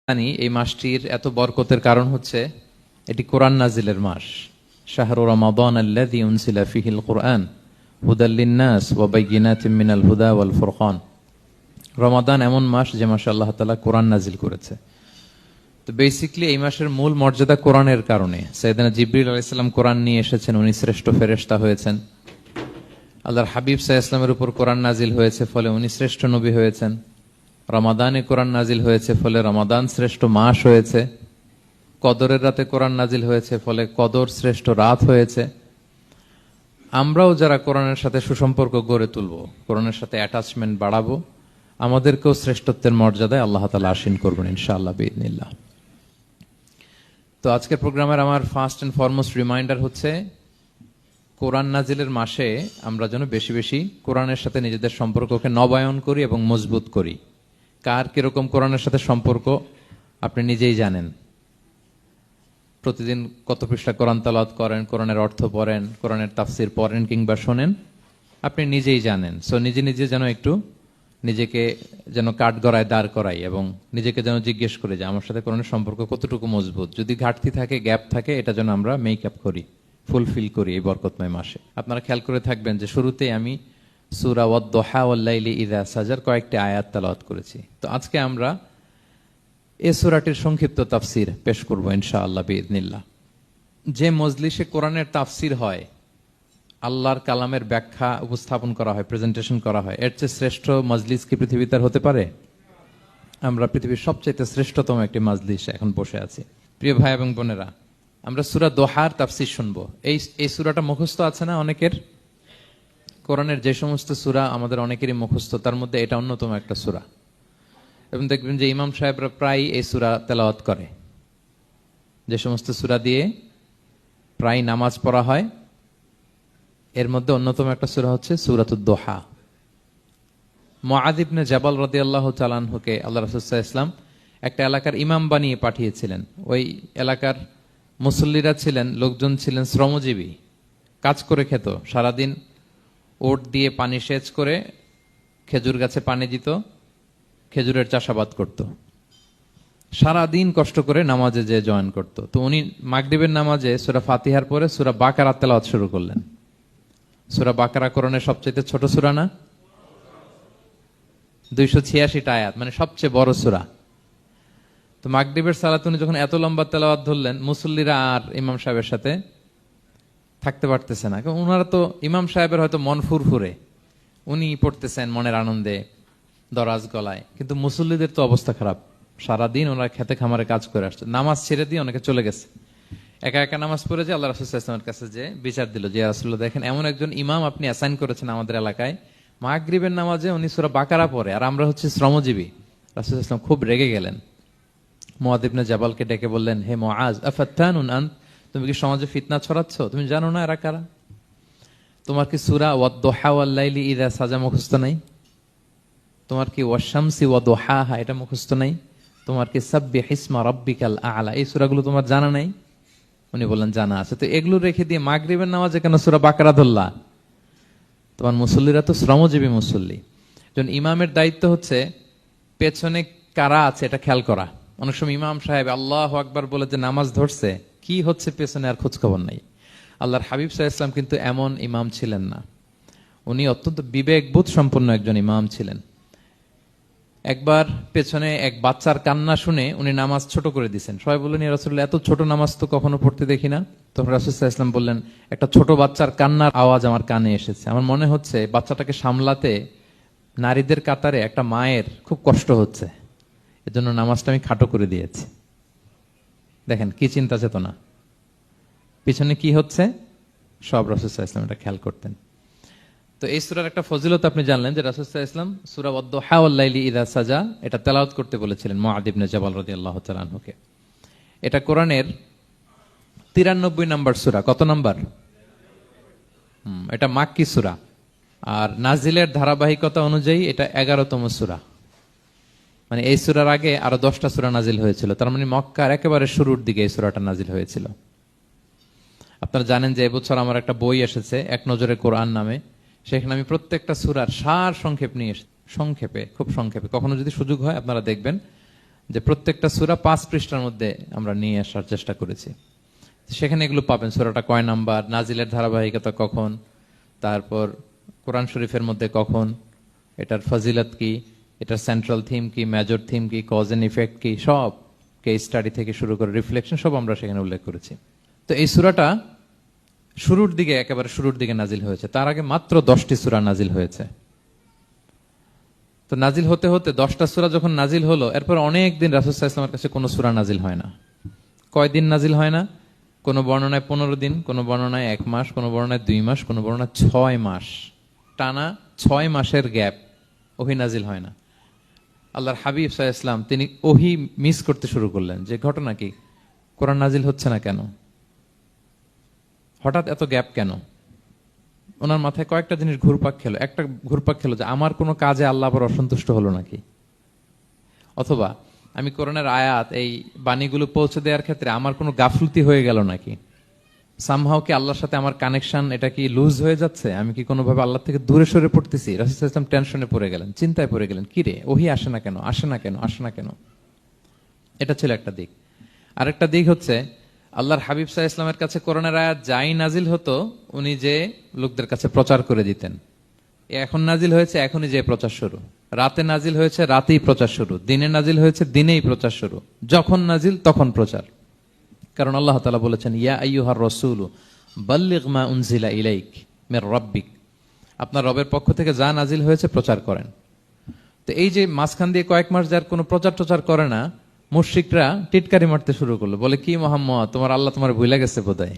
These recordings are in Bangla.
জানি এই মাসটির এত বরকতের কারণ হচ্ছে এটি কোরআন নাজিলের মাস। শাহরু রমাদান আল্লাযী উনজিলা ফীহিল কুরআন হুদাল লিন-নাস ওয়া বায়্যিনাতিম মিনাল হুদা ওয়াল ফুরকান। রমাদান এমন মাস যে মাসে আল্লাহ তাআলা কোরআন নাজিল করেছে। তো বেসিক্যালি এই মাসের মূল মর্যাদা কোরআনের কারণে। সাইয়েদনা জিবরিল আলাইহিস সালাম কোরআন নিয়ে এসেছেন, উনি শ্রেষ্ঠ ফেরেশতা হয়েছেন। আল্লাহর হাবিব সাল্লাল্লাহু আলাইহি ওয়াসাল্লামের উপর কোরআন নাজিল হয়েছে, ফলে উনি শ্রেষ্ঠ নবী হয়েছেন। রমাদানে কোরআন নাজিল হয়েছে, ফলে রমাদান শ্রেষ্ঠ মাস হয়েছে। কদরের রাতে কোরআন নাজিল হয়েছে, ফলে কদর শ্রেষ্ঠ রাত হয়েছে। আমরাও যারা কোরআনের সাথে সুসম্পর্ক গড়ে তুলব, কোরআনের সাথে অ্যাটাচমেন্ট বাড়াবো, আমাদেরকেও শ্রেষ্ঠত্বের মর্যাদায় আল্লাহ তাআলা আসীন করবেন ইনশাআল্লাহ বিইذنিল্লাহ। তো আজকের প্রোগ্রামের আমার ফার্স্ট এন্ড ফরমোস্ট রিমাইন্ডার হচ্ছে কোরআন নাজিলের মাসে আমরা যেন বেশি বেশি কোরআনের সাথে নিজেদের সম্পর্ককে নবায়ন করি এবং মজবুত করি। কার কিরকম কোরআনের সাথে সম্পর্ক আপনি নিজেই জানেন। প্রতিদিন কত পৃষ্ঠা কোরআন তেলাওয়াত করেন, কোরআনের অর্থ পড়েন, কোরআনের তাফসির পড়েন কিংবা শোনেন, আপনি নিজেই জানেন। সো নিজে নিজে যেন একটু নিজেকে যেন কাঠগড়ায় দাঁড় করাই এবং নিজেকে যেন জিজ্ঞেস করি যে আমার সাথে কোরআনের সম্পর্ক কতটুকু মজবুত। যদি ঘাটতি থাকে, গ্যাপ থাকে, এটা যেন আমরা মেক আপ করি, ফুলফিল করি এই বরকতময় মাসে। আপনারা খেয়াল করে থাকবেন যে শুরুতেই আমি সূরা ওয়াদ-দুহা ওয়াল-লাইলি ইযা সাজার কয়েকটি আয়াত তেলাওয়াত করেছি। তো আজকে আমরা এই সূরাটির সংক্ষিপ্ত তাফসির পেশ করব ইনশাআল্লাহ বিইذنিল্লাহ। যে মজলিসে কোরআনের তাফসির হয়, আল্লাহর কালামের ব্যাখ্যা উপস্থাপন করা হয়, প্রেজেন্টেশন করা হয়, এর চেয়ে শ্রেষ্ঠ মজলিস কি পৃথিবীতে আর হতে পারে? আমরা পৃথিবীর সবচেয়ে শ্রেষ্ঠতম একটি মজলিসে এখন বসে আছি। প্রিয় ভাই এবং বোনেরা, আমরা সূরা দোহার তাফসির শুনবো। এই সূরাটা মুখস্থ আছে না অনেকের? কোরআনের যে সমস্ত সূরা আমাদের অনেকেরই মুখস্থ, তার মধ্যে এটা অন্যতম একটা সূরা। এবং দেখবেন যে ইমাম সাহেবরা প্রায় এই সূরা তেলাওয়াত করে। যে সমস্ত সূরা দিয়ে প্রায় নামাজ পড়া হয়, এর মধ্যে অন্যতম একটা সূরা হচ্ছে সূরাতুদ দোহা। মুআয ইবনে জাবাল রাদিয়াল্লাহু তাআলা আনহুকে আল্লাহ রাসূল সাল্লাল্লাহু আলাইহি ওয়াসাল্লাম একটা এলাকার ইমাম বানিয়ে পাঠিয়েছিলেন। ওই এলাকার মুসল্লিরা ছিলেন, লোকজন ছিলেন শ্রমজীবী, কাজ করে খেত। সারাদিন ওট দিয়ে পানি সেচ করে খেজুর গাছে পানি দিত, খেজুরের চাষাবাদ করত, সারাদিন কষ্ট করে নামাজে যে জয়েন করত। তো উনি মাগরিবের নামাজে সূরা ফাতিহার পরে সূরা বাকারা তেলাওয়াত শুরু করলেন। সূরা বাকারা কোরআনের সবচেয়ে ছোট সূরা না? 286টা আয়াত, মানে সবচেয়ে বড় সূরা। তো মাগরিবের সালাতে উনি যখন এত লম্বা তেলাওয়াত ধরলেন, মুসল্লিরা আর ইমাম সাহেবের সাথে থাকতে পারতেছে না। কারণ ওনারা তো, ইমাম সাহেবের হয়তো মন ফুরফুরে, উনি পড়তেছেন মনের আনন্দে দরাজ গলায়, কিন্তু মুসল্লিদের তো অবস্থা খারাপ। সারাদিন ওনারা খেতে খামারে কাজ করে আসছে, নামাজ ছেড়ে দিয়ে অনেকে চলে গেছে, একা একা নামাজ পড়ে যে আল্লাহ রাসূল সাল্লাল্লাহু আলাইহি ওয়াসাল্লামের কাছে যে বিচার দিল যে ইয়া রাসূলুল্লাহ, দেখেন এমন একজন ইমাম আপনি অ্যাসাইন করেছেন আমাদের এলাকায়, মাগরিবের নামাজে উনি সূরা বাকারা পড়ে, আর আমরা হচ্ছে শ্রমজীবী। রাসূল সাল্লাল্লাহু আলাইহি ওয়াসাল্লাম খুব রেগে গেলেন। মুআয ইবনে জাবালকে ডেকে বললেন, হে মুআয, আফাত্তানুন আনত, তুমি কি সমাজে ফিতনা ছড়াচ্ছ? তুমি জানো না এরা কারা? তোমার কি সূরা ওয়াদ-দুহা ওয়াল-লাইলি ইযা সাজা মুখস্থ নাই? তোমার কি ওয়াশ-শামসি ওয়া-দুহাহা এটা মুখস্থ নাই? তোমার কি সাব্বিহ ইসমা রাব্বিকাল আ'লা এই সূরাগুলো তোমার জানা নাই? উনি বললেন জানা আছে। তো এগুলো রেখে দিয়ে মাগরিবের নামাজে কেন সূরা বাকারা ধরলা? তোমার মুসল্লিরা তো শ্রমজীবী মুসল্লি। যখন ইমামের দায়িত্ব হচ্ছে পেছনে কারা আছে এটা খেয়াল করা। অনেক সময় ইমাম সাহেব আল্লাহু আকবার বলে যে নামাজ ধরছে, কি হচ্ছে পেছনে আর খোঁজ খবর নাই। আল্লাহর হাবিব সাল্লাল্লাহু আলাইহি ওয়াসাল্লাম কিন্তু এমন ইমাম ছিলেন না, উনি অত্যন্ত বিবেকবোধ সম্পন্ন একজন ইমাম ছিলেন। একবার পেছনে এক বাচ্চার কান্না শুনে উনি নামাজ ছোট করে দিয়েছেন। সবাই বললেন, ইয়া রাসূলুল্লাহ, এত ছোট নামাজ তো কখনো পড়তে দেখি না। তখন রাসূল সাল্লাল্লাহু আলাইহি ওয়াসাল্লাম বললেন, একটা ছোট বাচ্চার কান্নার আওয়াজ আমার কানে এসেছে। আমার মনে হচ্ছে বাচ্চাটাকে সামলাতে নারীদের কাতারে একটা মায়ের খুব কষ্ট হচ্ছে, এজন্য নামাজটা আমি খাটো করে দিয়েছি। দেখেন কি চিন্তা চেতনা, পিছনে কি হচ্ছে সব রাসূল সাল্লাল্লাহু আলাইহি ওয়াসাল্লাম এটা খেয়াল করতেন। তো এই সূরার একটা ফজিলত আপনি জানলেন যে রাসূল সাল্লাল্লাহু আলাইহি ওয়াসাল্লাম সূরা ওয়াদ-দুহা ওয়াল-লাইলি ইযা সাজা এটা তেলাওয়াত করতে বলেছিলেন মুআয ইবনে জাবাল রাদিয়াল্লাহু তাআলা আনহুকে। এটা কোরআনের 93 নম্বর সূরা। কত নাম্বার? এটা মাক্কি সূরা, আর নাজিলের ধারাবাহিকতা অনুযায়ী এটা 11তম সূরা। মানে এই সূরার আগে আরো 10টা সূরা নাজিল হয়েছিল, তার মানে মক্কার একেবারে শুরুর দিকে এই সূরাটা নাজিল হয়েছিল। আপনারা জানেন যে এবছর আমার একটা বই এসেছে এক নজরে কোরআন নামে, সেখানে আমি প্রত্যেকটা সূরার সার সংক্ষেপ নিয়ে এসেছি, সংক্ষেপে, খুব সংক্ষেপে। কখনো যদি সুযোগ হয় আপনারা দেখবেন যে প্রত্যেকটা সূরা 5 পৃষ্ঠার মধ্যে আমরা নিয়ে আসার চেষ্টা করেছি। সেখানে এগুলো পাবেন, সূরাটা কয় নাম্বার, নাজিলের ধারাবাহিকতা কখন, তারপর কোরআন শরীফের মধ্যে কখন, এটার ফজিলত কি, এটার সেন্ট্রাল থিম কি, মেজর থিম কি, কজ এন্ড ইফেক্ট কি, সব কেস স্টাডি থেকে শুরু করে রিফ্লেকশন সব আমরা সেখানে উল্লেখ করেছি। তো এই সূরাটা শুরুর দিকে, একেবারে শুরুর দিকে নাজিল হয়েছে। তার আগে মাত্র 10টি সূরা নাজিল হয়েছে। তো নাজিল হতে হতে 10টা সূরা যখন নাজিল হলো, এরপর অনেক দিন রাসূল সাল্লাল্লাহু আলাইহি ওয়াসাল্লামের কাছে কোনো সূরা নাজিল হয় না। কয়দিন নাজিল হয় না? কোনো বর্ণনায় 15 দিন, কোনো বর্ণনায় 1 মাস, কোনো বর্ণনায় 2 মাস, কোনো বর্ণনায় 6 মাস, টানা 6 মাসের গ্যাপ ওহী নাজিল হয় না। আল্লাহর হাবিব সাল্লাল্লাহু আলাইহি ওয়াসাল্লাম তিনি ওহী মিস করতে শুরু করলেন, যে ঘটনা কি, কোরআন নাজিল হচ্ছে না কেন, হঠাৎ এত গ্যাপ কেন? ওনার মাথায় কয়েকটা জিনিস ঘুরপাক খেলো। একটা ঘুরপাক খেলো যে আমার কোনো কাজে আল্লাহ আবার অসন্তুষ্ট হলো নাকি, অথবা আমি কোরআনের আয়াত এই বাণীগুলো পৌঁছে দেওয়ার ক্ষেত্রে আমার কোনো গাফলতি হয়ে গেল নাকি, সামহাও কি আল্লাহর সাথে আমার কানেকশন এটা কি লুজ হয়ে যাচ্ছে, আমি কি কোনোভাবে আল্লাহ থেকে দূরে সরে পড়তেছি? রাসূল সাল্লাল্লাহু আলাইহি ওয়াসাল্লাম টেনশনে পড়ে গেলেন, চিন্তায় পড়ে গেলেন, কি রে ওহী আসে না কেন, আসে না কেন, আসে না কেন। এটা ছিল একটা দিক। আরেকটা দিক হচ্ছে আল্লাহর হাবিব সাল্লাল্লাহু আলাইহি ওয়াসাল্লামের কাছে কোরআনের আয়াত যাই নাজিল হতো উনি যে লোকদের কাছে প্রচার করে দিতেন। এখন নাজিল হয়েছে এখনই যে প্রচার শুরু, রাতে নাজিল হয়েছে রাতেই প্রচার শুরু, দিনে নাজিল হয়েছে দিনেই প্রচার শুরু, যখন নাজিল তখন প্রচার। কারণ আল্লাহ তাআলা বলেছেন, ইয়া আইয়ুহার রাসূলু বাল্লিগ মা উনজিলা ইলাইক মির রাব্বিক, আপনার রবের পক্ষ থেকে যা নাজিল হয়েছে প্রচার করেন। তো এই যে মাঝখান দিয়ে কয়েক মাস যার কোনো প্রচার টচার করে না, মুশরিকরা টিটকারি মারতে শুরু করলো, বলে কি মুহাম্মদ, তোমার আল্লাহ তোমার ভুলে গেছে বোধহয়,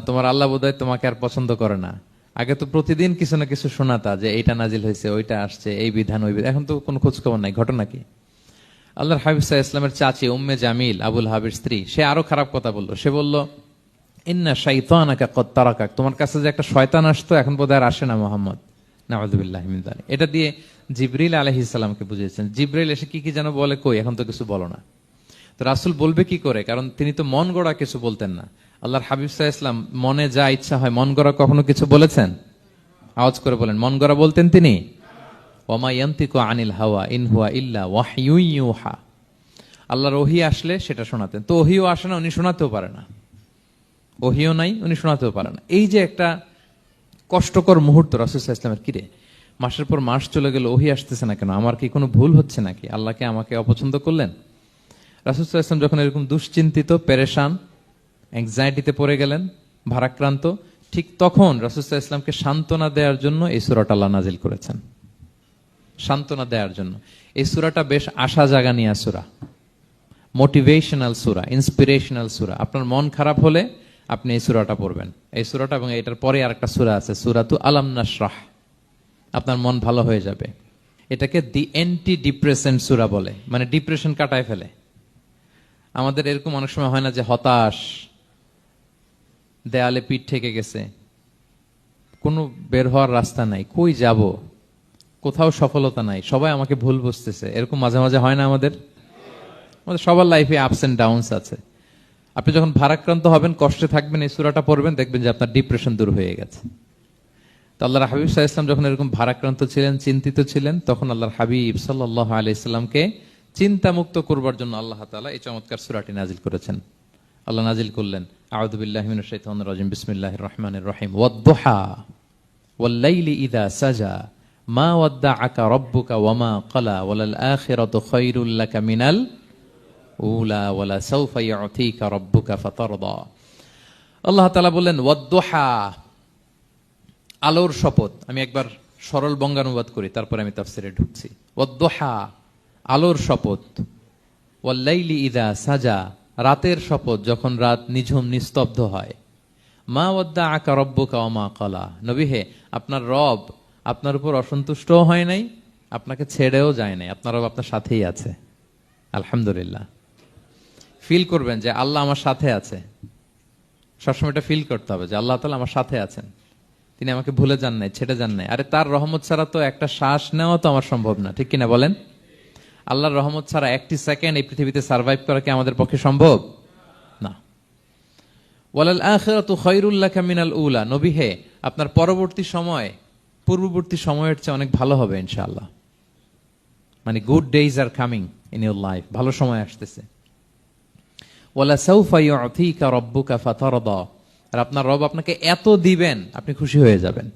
তোমার আল্লাহ বোধহয় তোমাকে আর পছন্দ করে না। আগে তো প্রতিদিন কিছু না কিছু শোনাতা যে এইটা নাজিল হয়েছে, ওইটা আসছে, এই বিধান ওই বিধান, এখন তো কোনো খোঁজ খবর নাই, ঘটনা কি? আল্লাহর হাবিব সাল্লাল্লাহু আলাইহি ওয়াসাল্লামের চাচি উম্মে জামিল, আবুল হাবির স্ত্রী, সে আরো খারাপ কথা বললো। সে বলল, ইন্না শাইতানাকা কদ তারাকাক, তোমার কাছে যে একটা শয়তান আসতো এখন বোধহয় আর আসে না মুহাম্মদ, নাউযুবিল্লাহি মিন যালিক। এটা দিয়ে জিবরিল আলাইহিস সালামকে বুঝিয়েছেন। জিবরিল এসে কি কি যেন বলে, কই এখন তো কিছু বলো না। তো রাসূল বলবে কি করে, কারণ তিনি তো মন গড়া কিছু বলতেন না। আল্লাহর হাবিব সাল্লাল্লাহু আলাইহি ওয়াসাল্লাম মনে যা ইচ্ছা হয় মন গড়া কখনো কিছু বলেছেন? আওয়াজ করে বলেন, মন গড়া বলতেন তিনি? ওমা ইয়ান্তিকু আনিল হাওয়া ইন হুয়া ইল্লা ওয়াহয়ু ইউহা, আল্লাহর ওহী আসলে সেটা শোনাতেন। তো ওহীও আসে না, উনি শোনাতেও পারে না, ওহীও নাই, উনি শোনাতেও পারে না। এই যে একটা কষ্টকর মুহূর্ত রাসূল সাল্লাল্লাহু আলাইহি ওয়াসাল্লামের, কিরে মাসের পর মাস চলে গেল ওহী আসতেছে না কেন, আমার কি কোনো ভুল হচ্ছে নাকি, আল্লাহকে আমাকে অপছন্দ করলেন? রাসূল সাল্লাল্লাহু আলাইহি ওয়াসাল্লাম যখন এরকম দুশ্চিন্তিত, পেরেশান, অ্যাংজাইটিতে পড়ে গেলেন, ভারাক্রান্ত, ঠিক তখন রাসূল সাল্লাল্লাহু আলাইহি ওয়াসাল্লামকে সান্ত্বনা দেওয়ার জন্য এই সূরাটা আল্লাহ নাজিল করেছেন। সান্ত্বনা দেওয়ার জন্য এই সূরাটা বেশ আশা জাগানিয়া সূরা, মোটিভেশনাল সূরা, ইন্সপিরেশনাল সূরা। আপনার মন খারাপ হলে আপনি এই সূরাটা পড়বেন, এই সূরাটা, এবং এটার পরে আরেকটা সূরা আছে, সূরাতু আলাম নাশরাহ, আপনার মন ভালো হয়ে যাবে। এটাকে দি অ্যান্টি ডিপ্রেসেন্ট সূরা বলে, মানে ডিপ্রেশন কাটায় ফেলে। আমাদের এরকম অনেক সময় হয় না যে হতাশ, দেয়ালে পিঠ ঠেকে গেছে, কোনো বের হওয়ার রাস্তা নাই, কই যাব, কোথাও সফলতা নাই, সবাই আমাকে ভুল বুঝতেছে, এরকম মাঝে মাঝে হয় না? আমাদের সবার লাইফে আপস এন্ড ডাউনস আছে। আপনি যখন ভারাক্রান্ত হবেন, কষ্টে থাকবেন, এই সূরাটা পড়বেন, দেখবেন যে আপনার ডিপ্রেশন দূর হয়ে গেছে। তো আল্লাহর হাবিব সাল্লাল্লাহু আলাইহি ওয়াসাল্লাম যখন এরকম ভারাক্রান্ত ছিলেন, চিন্তিত ছিলেন, তখন আল্লাহর হাবিব সাল্লাল্লাহু আলাইহি ওয়াসাল্লামকে চিন্তামুক্ত করবার জন্য আল্লাহ তাআলা এই চমৎকার সূরাটি নাজিল করেছেন। আল্লাহ নাজিল করলেন, আউযু বিল্লাহি মিনাশ শাইতানির রাজিম, বিসমিল্লাহির রহমানির রহিম, ওয়াদ-দুহা ওয়াল-লাইলি ইযা সাজা মা ওয়াদ্দাআকা রাব্বুকা ওয়া মা ক্বালা ওয়ালাল আখিরাতু খায়রুল লাকা মিনাল উলা ওয়ালা সাওফা ইউতিকা রাব্বুকা ফাতারদা। আল্লাহ তাআলা বললেন, ওয়াদ-দুহা, আলোর শপথ। আমি একবার সরল বঙ্গানুবাদ করি, তারপরে আমি তাফসিরে ঢুকছি। ওয়াদ-দুহা, আলোর শপথ, ওয়াল-লাইলি ইযা সাজা, রাতের শপথ, যখন রাত নিঝুম নিস্তব্ধ হয়। মা ওয়াদ্দাআকা রাব্বুকা ওয়া মা ক্বালা, নবী হে, আপনার রব আপনার উপর অসন্তুষ্টও হয় নাই, আপনাকে ছেড়েও যায় নাই, আপনার রব আপনার সাথেই আছে। আলহামদুলিল্লাহ। ফিল করবেন যে আল্লাহ আমার সাথে আছে, সবসময় এটা ফিল করতে হবে যে আল্লাহ তাআলা আমার সাথে আছেন, তিনি আমাকে ভুলে যান নাই, ছেড়ে যান নাই। আরে তার রহমত ছাড়া তো একটা শ্বাস নেওয়া তো আমার সম্ভব না, ঠিক কিনা বলেন? আল্লাহর রহমত ছাড়া একটি সেকেন্ড এই পৃথিবীতে সার্ভাইভ করা কি আমাদের পক্ষে সম্ভব না। ওয়ালাল আখিরাতু খায়রুল লাকা মিনাল উলা, নবী হে, আপনার পরবর্তী সময় পূর্ববর্তী সময়ের চেয়ে অনেক ভালো হবে ইনশাআল্লাহ। মানে good days are coming in your life, ভালো সময় আসতেছে। ওয়ালা সাউফা ইউতিকা রাব্বুকা ফাতারদা, আর আপনার রব আপনাকে এত দিবেন আপনি খুশি হয়ে যাবেন।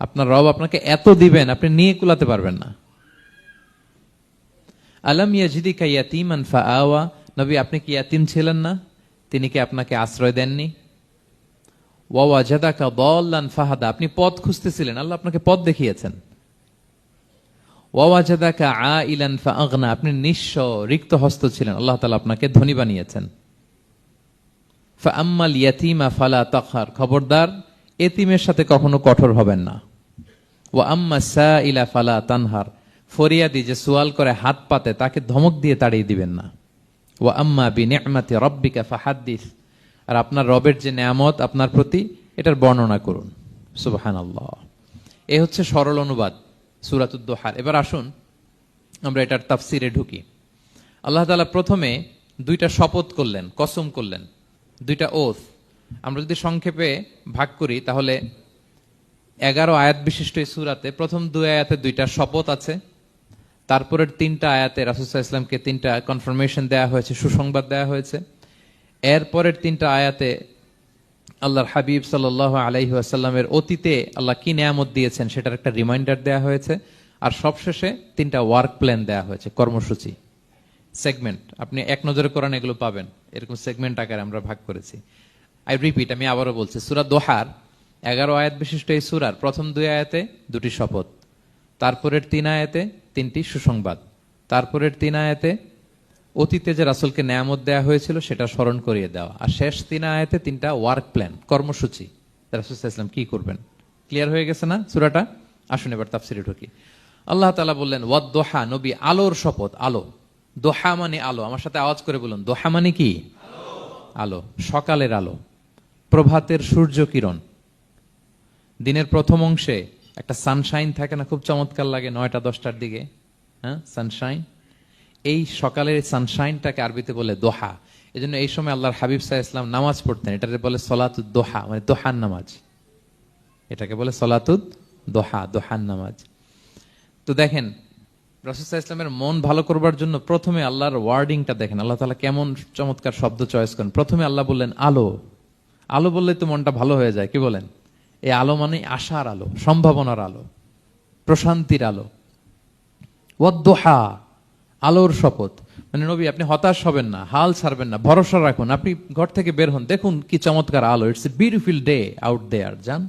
আপনার রব আপনাকে এত দিবেন আপনি নিয়ে কুলাতে পারবেন না। আলাম ইয়াজিদিকা ইয়াতীমান ফাআওয়া, নবী আপনি কি ইয়াতীম ছিলেন না, তিনি কি আপনাকে আশ্রয় দেননি? ওয়া ওয়াজাদাকা দাল্লান ফাহাদা, আপনি পথ খুঁজতেছিলেন, আল্লাহ আপনাকে পথ দেখিয়েছেন। ওয়া ওয়াজাদাকা আইলান ফাআগনা, আপনি নিঃস্ব রিক্ত হস্ত ছিলেন, আল্লাহ তাআলা আপনাকে ধনী বানিয়েছেন। ফাআম্মাল ইয়াতীমা ফালা তাকহার, খবরদার এতিমের সাথে কখনো কঠোর হবেন না। ওয়া আম্মা সাইলা ফালা তানহার, ফরিয়াদি যে সুয়াল করে হাত পাতে তাকে ধমক দিয়ে তাড়িয়ে দিবেন না। ওয়া আম্মা বিনি'মাতি রাব্বিকা ফাহাদ্দিস, আর আপনার রবের যে নেয়ামত আপনার প্রতি এটার বর্ণনা করুন। সুবহানাল্লাহ। এ হচ্ছে সরল অনুবাদ সূরাতুদ দুহার। এবার আসুন আমরা এটার তাফসিরে ঢুকি। আল্লাহ তাআলা প্রথমে দুইটা শপথ করলেন, কসম করলেন, দুইটা ওথ। আমরা যদি সংক্ষেপে ভাগ করি তাহলে 11 আয়াত বিশিষ্ট এই সূরাতে প্রথম 2 আয়াতে দুইটা শপথ আছে, তারপরের 3টা আয়াতে রাসূল সাল্লাল্লাহু আলাইহি ওয়াসাল্লামকে 3টা কনফার্মেশন দেয়া হয়েছে, সুসংবাদ দেয়া হয়েছে। এরপরের 3টা আয়াতে আল্লাহর হাবিব সাল্লাল্লাহু আলাইহি ওয়াসাল্লামের অতীতে আল্লাহ কি নিয়ামত দিয়েছেন সেটার একটা রিমাইন্ডার দেয়া হয়েছে। আর সবশেষে 3টা ওয়ার্ক প্ল্যান দেয়া হয়েছে, কর্মসূচি, সেগমেন্ট। আপনি এক নজরে কোরআন এগুলো পাবেন, এরকম সেগমেন্ট আকারে আমরা ভাগ করেছি। আই রিপিট, আমি আবারও বলছি, সূরা দোহার 11 আয়াত বিশিষ্ট এই সূরার প্রথম 2 আয়াতে 2টি শপথ, তারপরের 3 আয়াতে 3টি সুসংবাদ, তারপরের 3 আয়াতে অতীতে যে রাসূলকে নেয়ামত দেয়া হয়েছিল সেটা স্মরণ করিয়ে দেওয়া, আর শেষ 3 আয়াতে 3টা ওয়ার্ক প্ল্যান, কর্মসূচি, রাসূল সাল্লাল্লাহু আলাইহি ওয়াসাল্লাম কি করবেন। ক্লিয়ার হয়ে গেছে না সূরাটা? আসুন এবার তাফসিরে ঢুকি। আল্লাহ তাআলা বললেন ওয়াদ দোহা, নবী আলোর শপথ। আলো, দোহা মানে আলো। আমার সাথে আওয়াজ করে বলুন, দোহা মানে কি? আলো, সকালের আলো, প্রভাতের সূর্য কিরণ। দিনের প্রথম অংশে একটা সানশাইন থাকে না, খুব চমৎকার লাগে 9টা 10টার দিকে, হ্যাঁ, সানশাইন। এই সকালের সানশাইনটাকে আরবিতে বলে দোহা। এই জন্য এই সময় আল্লাহর হাবিব সাল্লাল্লাহু আলাইহি ওয়াসাল্লাম নামাজ পড়তেন, এটাকে বলে সলাতুদ দোহা, মানে দোহার নামাজ। এটাকে বলে সলাতুদ দোহা, দোহার নামাজ। তো দেখেন রাসূল সাল্লাল্লাহু আলাইহি ওয়াসাল্লামের মন ভালো করবার জন্য প্রথমে আল্লাহর ওয়ার্ডিংটা দেখেন, আল্লাহ তাআলা কেমন চমৎকার শব্দ চয়েস করেন। প্রথমে আল্লাহ বললেন আলো। আলো বললে তো মনটা ভালো হয়ে যায়, কি বলেন? এই আলো মানে আশার আলো, সম্ভাবনার আলো, প্রশান্তির আলো। ওয়াদ-দোহা, আলোর শপথ। মানে নবী আপনি হতাশ হবেন না, হাল ছাড়বেন না, ভরসা রাখুন। আপনি ঘর থেকে বের হন, দেখুন কি চমৎকার আলো। It's a beautiful day out there. যান,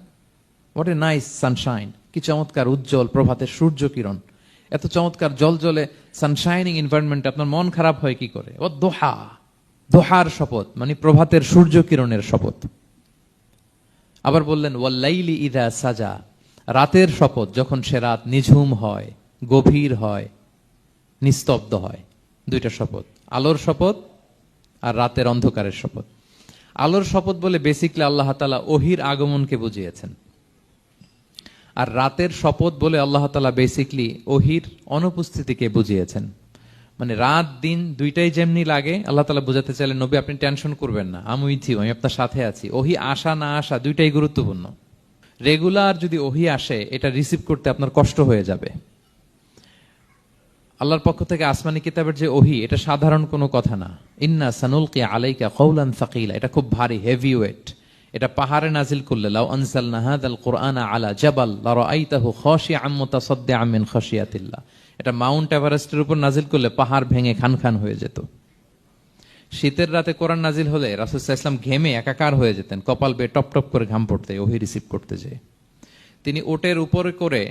হোয়াট এ নাইস সানশাইন, কি চমৎকার উজ্জ্বল প্রভাতের সূর্য কিরণ। এত চমৎকার জলজলে সানশাইনিং এনভায়রনমেন্টে আপনার মন খারাপ হয় কি করে? ওয়াদ-দোহা, দোহার শপথ মানে প্রভাতের সূর্য কিরণের শপথ। আবার বললেন ওয়াল-লাইলি ইযা সাজা, রাতের শপথ, যখন সে রাত নিঝুম হয়, গভীর হয়, নিস্তব্ধ হয়। 2টা শপথ, আলোর শপথ আর রাতের অন্ধকারের শপথ। আলোর শপথ বলে বেসিকলি আল্লাহ তাআলা ওহির আগমনকে বুঝিয়েছেন, আর রাতের শপথ বলে আল্লাহ তাআলা বেসিকলি ওহির অনুপস্থিতিকে বুঝিয়েছেন। মানে রাত দিন দুইটাই যেমনি লাগে, আল্লাহ তাআলা বোঝাতে চাইলেন নবী আপনি টেনশন করবেন না, আমি উইথ ইউ, আমি আপনার সাথে আছি। ওহি আসা না আসা দুইটাই গুরুত্বপূর্ণ। রেগুলার যদি ওহি আসে এটা রিসিভ করতে আপনার কষ্ট হয়ে যাবে। আল্লাহর পক্ষ থেকে আসমানি কিতাবের যে ওহি, এটা সাধারণ কোনো কথা না। ইন্না সানুলকি আলাইকা কওলান সাকিলা, এটা খুব ভারী, হেভি ওয়েট। এটা পাহাড়ে নাজিল করলে, লাউ আনজালনা হাযাল কুরআনা আলা জাবাল লারাআইতাহু খাশিআম মুতাসাদ্দিআম মিন খাশিয়াতিল্লাহ, এটা মাউন্ট এভারেস্টের উপর নাজিল করলে পাহাড় ভেঙে খান খান হয়ে যেত। শীতের রাতে কোরআন নাজিল হলে রাসূল সাল্লাল্লাহু আলাইহি ওয়াসাল্লাম ঘেমে একাকার হয়ে যেতেন, কপাল বেয়ে টপ টপ করে ঘাম পড়তে ওহি রিসিভ করতে যেয়ে। তিনি ওটের উপরে করে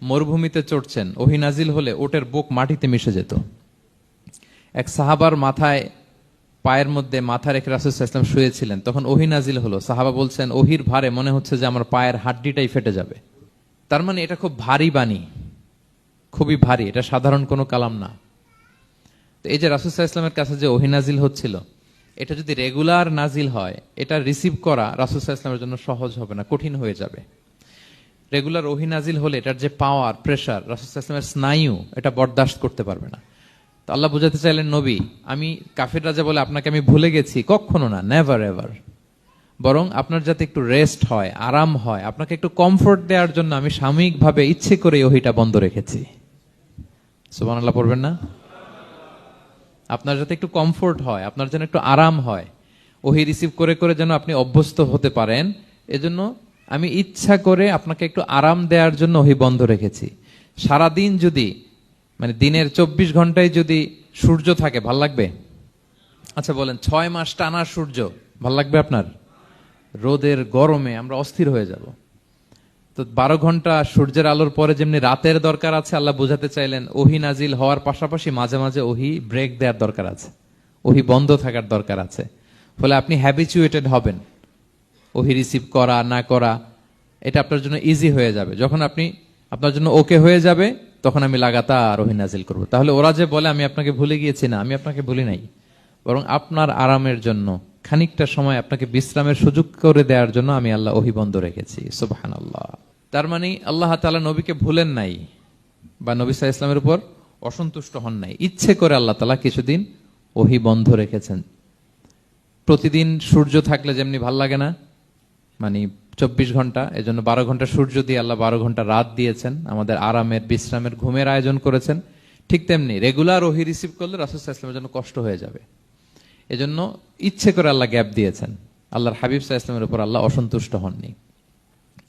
মরুভূমিতে চড়ছেন, ওহি নাজিল হলে ওটের বুক মাটিতে মিশে যেত। এক সাহাবার মাথায়, পায়ের মধ্যে মাথা রেখে রাসূল সাল্লাল্লাহু আলাইহি ওয়াসাল্লাম শুয়েছিলেন, তখন ওহি নাজিল হলো। সাহাবা বলছেন ওহির ভারে মনে হচ্ছে যে আমার পায়ের হাড্ডিটাই ফেটে যাবে। তার মানে এটা খুব ভারী বাণী, খুবই ভারী, এটা সাধারণ কোনো কালাম না। তো এই যে রাসূল সাল্লাল্লাহু আলাইহি ওয়াসাল্লামের কাছে যে ওহি নাজিল হচ্ছিল, এটা যদি রেগুলার নাজিল হয়, এটা রিসিভ করা রাসূল সাল্লাল্লাহু আলাইহি ওয়াসাল্লামের জন্য সহজ হবে না, কঠিন হয়ে যাবে। রেগুলার ওহি নাজিল হলে এটার যে পাওয়ার, প্রেসার, রাসূল সাল্লাল্লাহু আলাইহি ওয়াসাল্লামের স্নায়ু এটা বরদাস্ত করতে পারবে না। তো আল্লাহ বোঝাতে চাইলেন নবী আমি কাফির রাজা বলে আপনাকে আমি ভুলে গেছি, কখনো না, নেভার এভার। বরং আপনার যাতে একটু রেস্ট হয়, আরাম হয়, আপনাকে একটু কমফোর্ট দেওয়ার জন্য আমি সাময়িকভাবে ইচ্ছে করে ওহিটা বন্ধ রেখেছি। সুবহানাল্লাহ পড়বেন না? আপনার যাতে একটু কমফোর্ট হয়, আপনার যেন একটু আরাম হয়, ওহি রিসিভ করে করে যেন আপনি অভ্যস্ত হতে পারেন, এজন্য আমি ইচ্ছা করে আপনাকে একটু আরাম দেওয়ার জন্য ওহি বন্ধ রেখেছি। সারাদিন যদি মানে দিনের 24 ঘন্টায় যদি সূর্য থাকে, ভাল লাগবে? আচ্ছা বলেন, 6 মাস টানা সূর্য ভাল লাগবে আপনার? রোদের গরমে আমরা অস্থির হয়ে যাব। তো 12 ঘন্টা সূর্যের আলোর পরে যেমনি রাতের দরকার আছে, আল্লাহ বোঝাতে চাইলেন ওহি নাজিল হওয়ার পাশাপাশি মাঝে মাঝে ওহি ব্রেক দেওয়ার দরকার আছে, ওহি বন্ধ থাকার দরকার আছে। ফলে আপনি হ্যাবিচুয়েটেড হবেন, ওহি রিসিভ করা না করা এটা আপনার জন্য ইজি হয়ে যাবে। যখন আপনি আপনার জন্য ওকে হয়ে যাবে, তখন আমি লাগাতার ওহি নাজিল করব। তাহলে ওরা যে বলে আমি আপনাকে ভুলে গিয়েছি, না, আমি আপনাকে ভুলি নাই, বরং আপনার আরামের জন্য খানিকটা সময় আপনাকে বিশ্রামের সুযোগ করে দেওয়ার জন্য আমি আল্লাহ ওহি বন্ধ রেখেছি। সুবহানাল্লাহ। তার মানে আল্লাহ তাআলা নবীকে ভুলেন নাই বা নবী সাল্লাল্লাহু আলাইহি ওয়াসাল্লামের উপর অসন্তুষ্ট হন নাই, ইচ্ছে করে আল্লাহ তাআলা কিছুদিন ওহি বন্ধ রেখেছেন। প্রতিদিন সূর্য থাকলে যেমনি ভাল লাগে না, মানে 24 ঘন্টা, এজন্য 12 ঘন্টা সূর্য দিয়ে আল্লাহ 12 ঘন্টা রাত দিয়েছেন, আমাদের আরামের, বিশ্রামের, ঘুমের আয়োজন করেছেন। ঠিক তেমনি রেগুলার ওহি রিসিভ করলে রাসূল সাল্লাল্লাহু আলাইহি ওয়াসাল্লামের জন্য কষ্ট হয়ে যাবে, এজন্য ইচ্ছে করে আল্লাহ গ্যাপ দিয়েছেন। আল্লাহর হাবিব সাল্লাল্লাহু আলাইহি ওয়াসাল্লামের উপর আল্লাহ অসন্তুষ্ট হননি।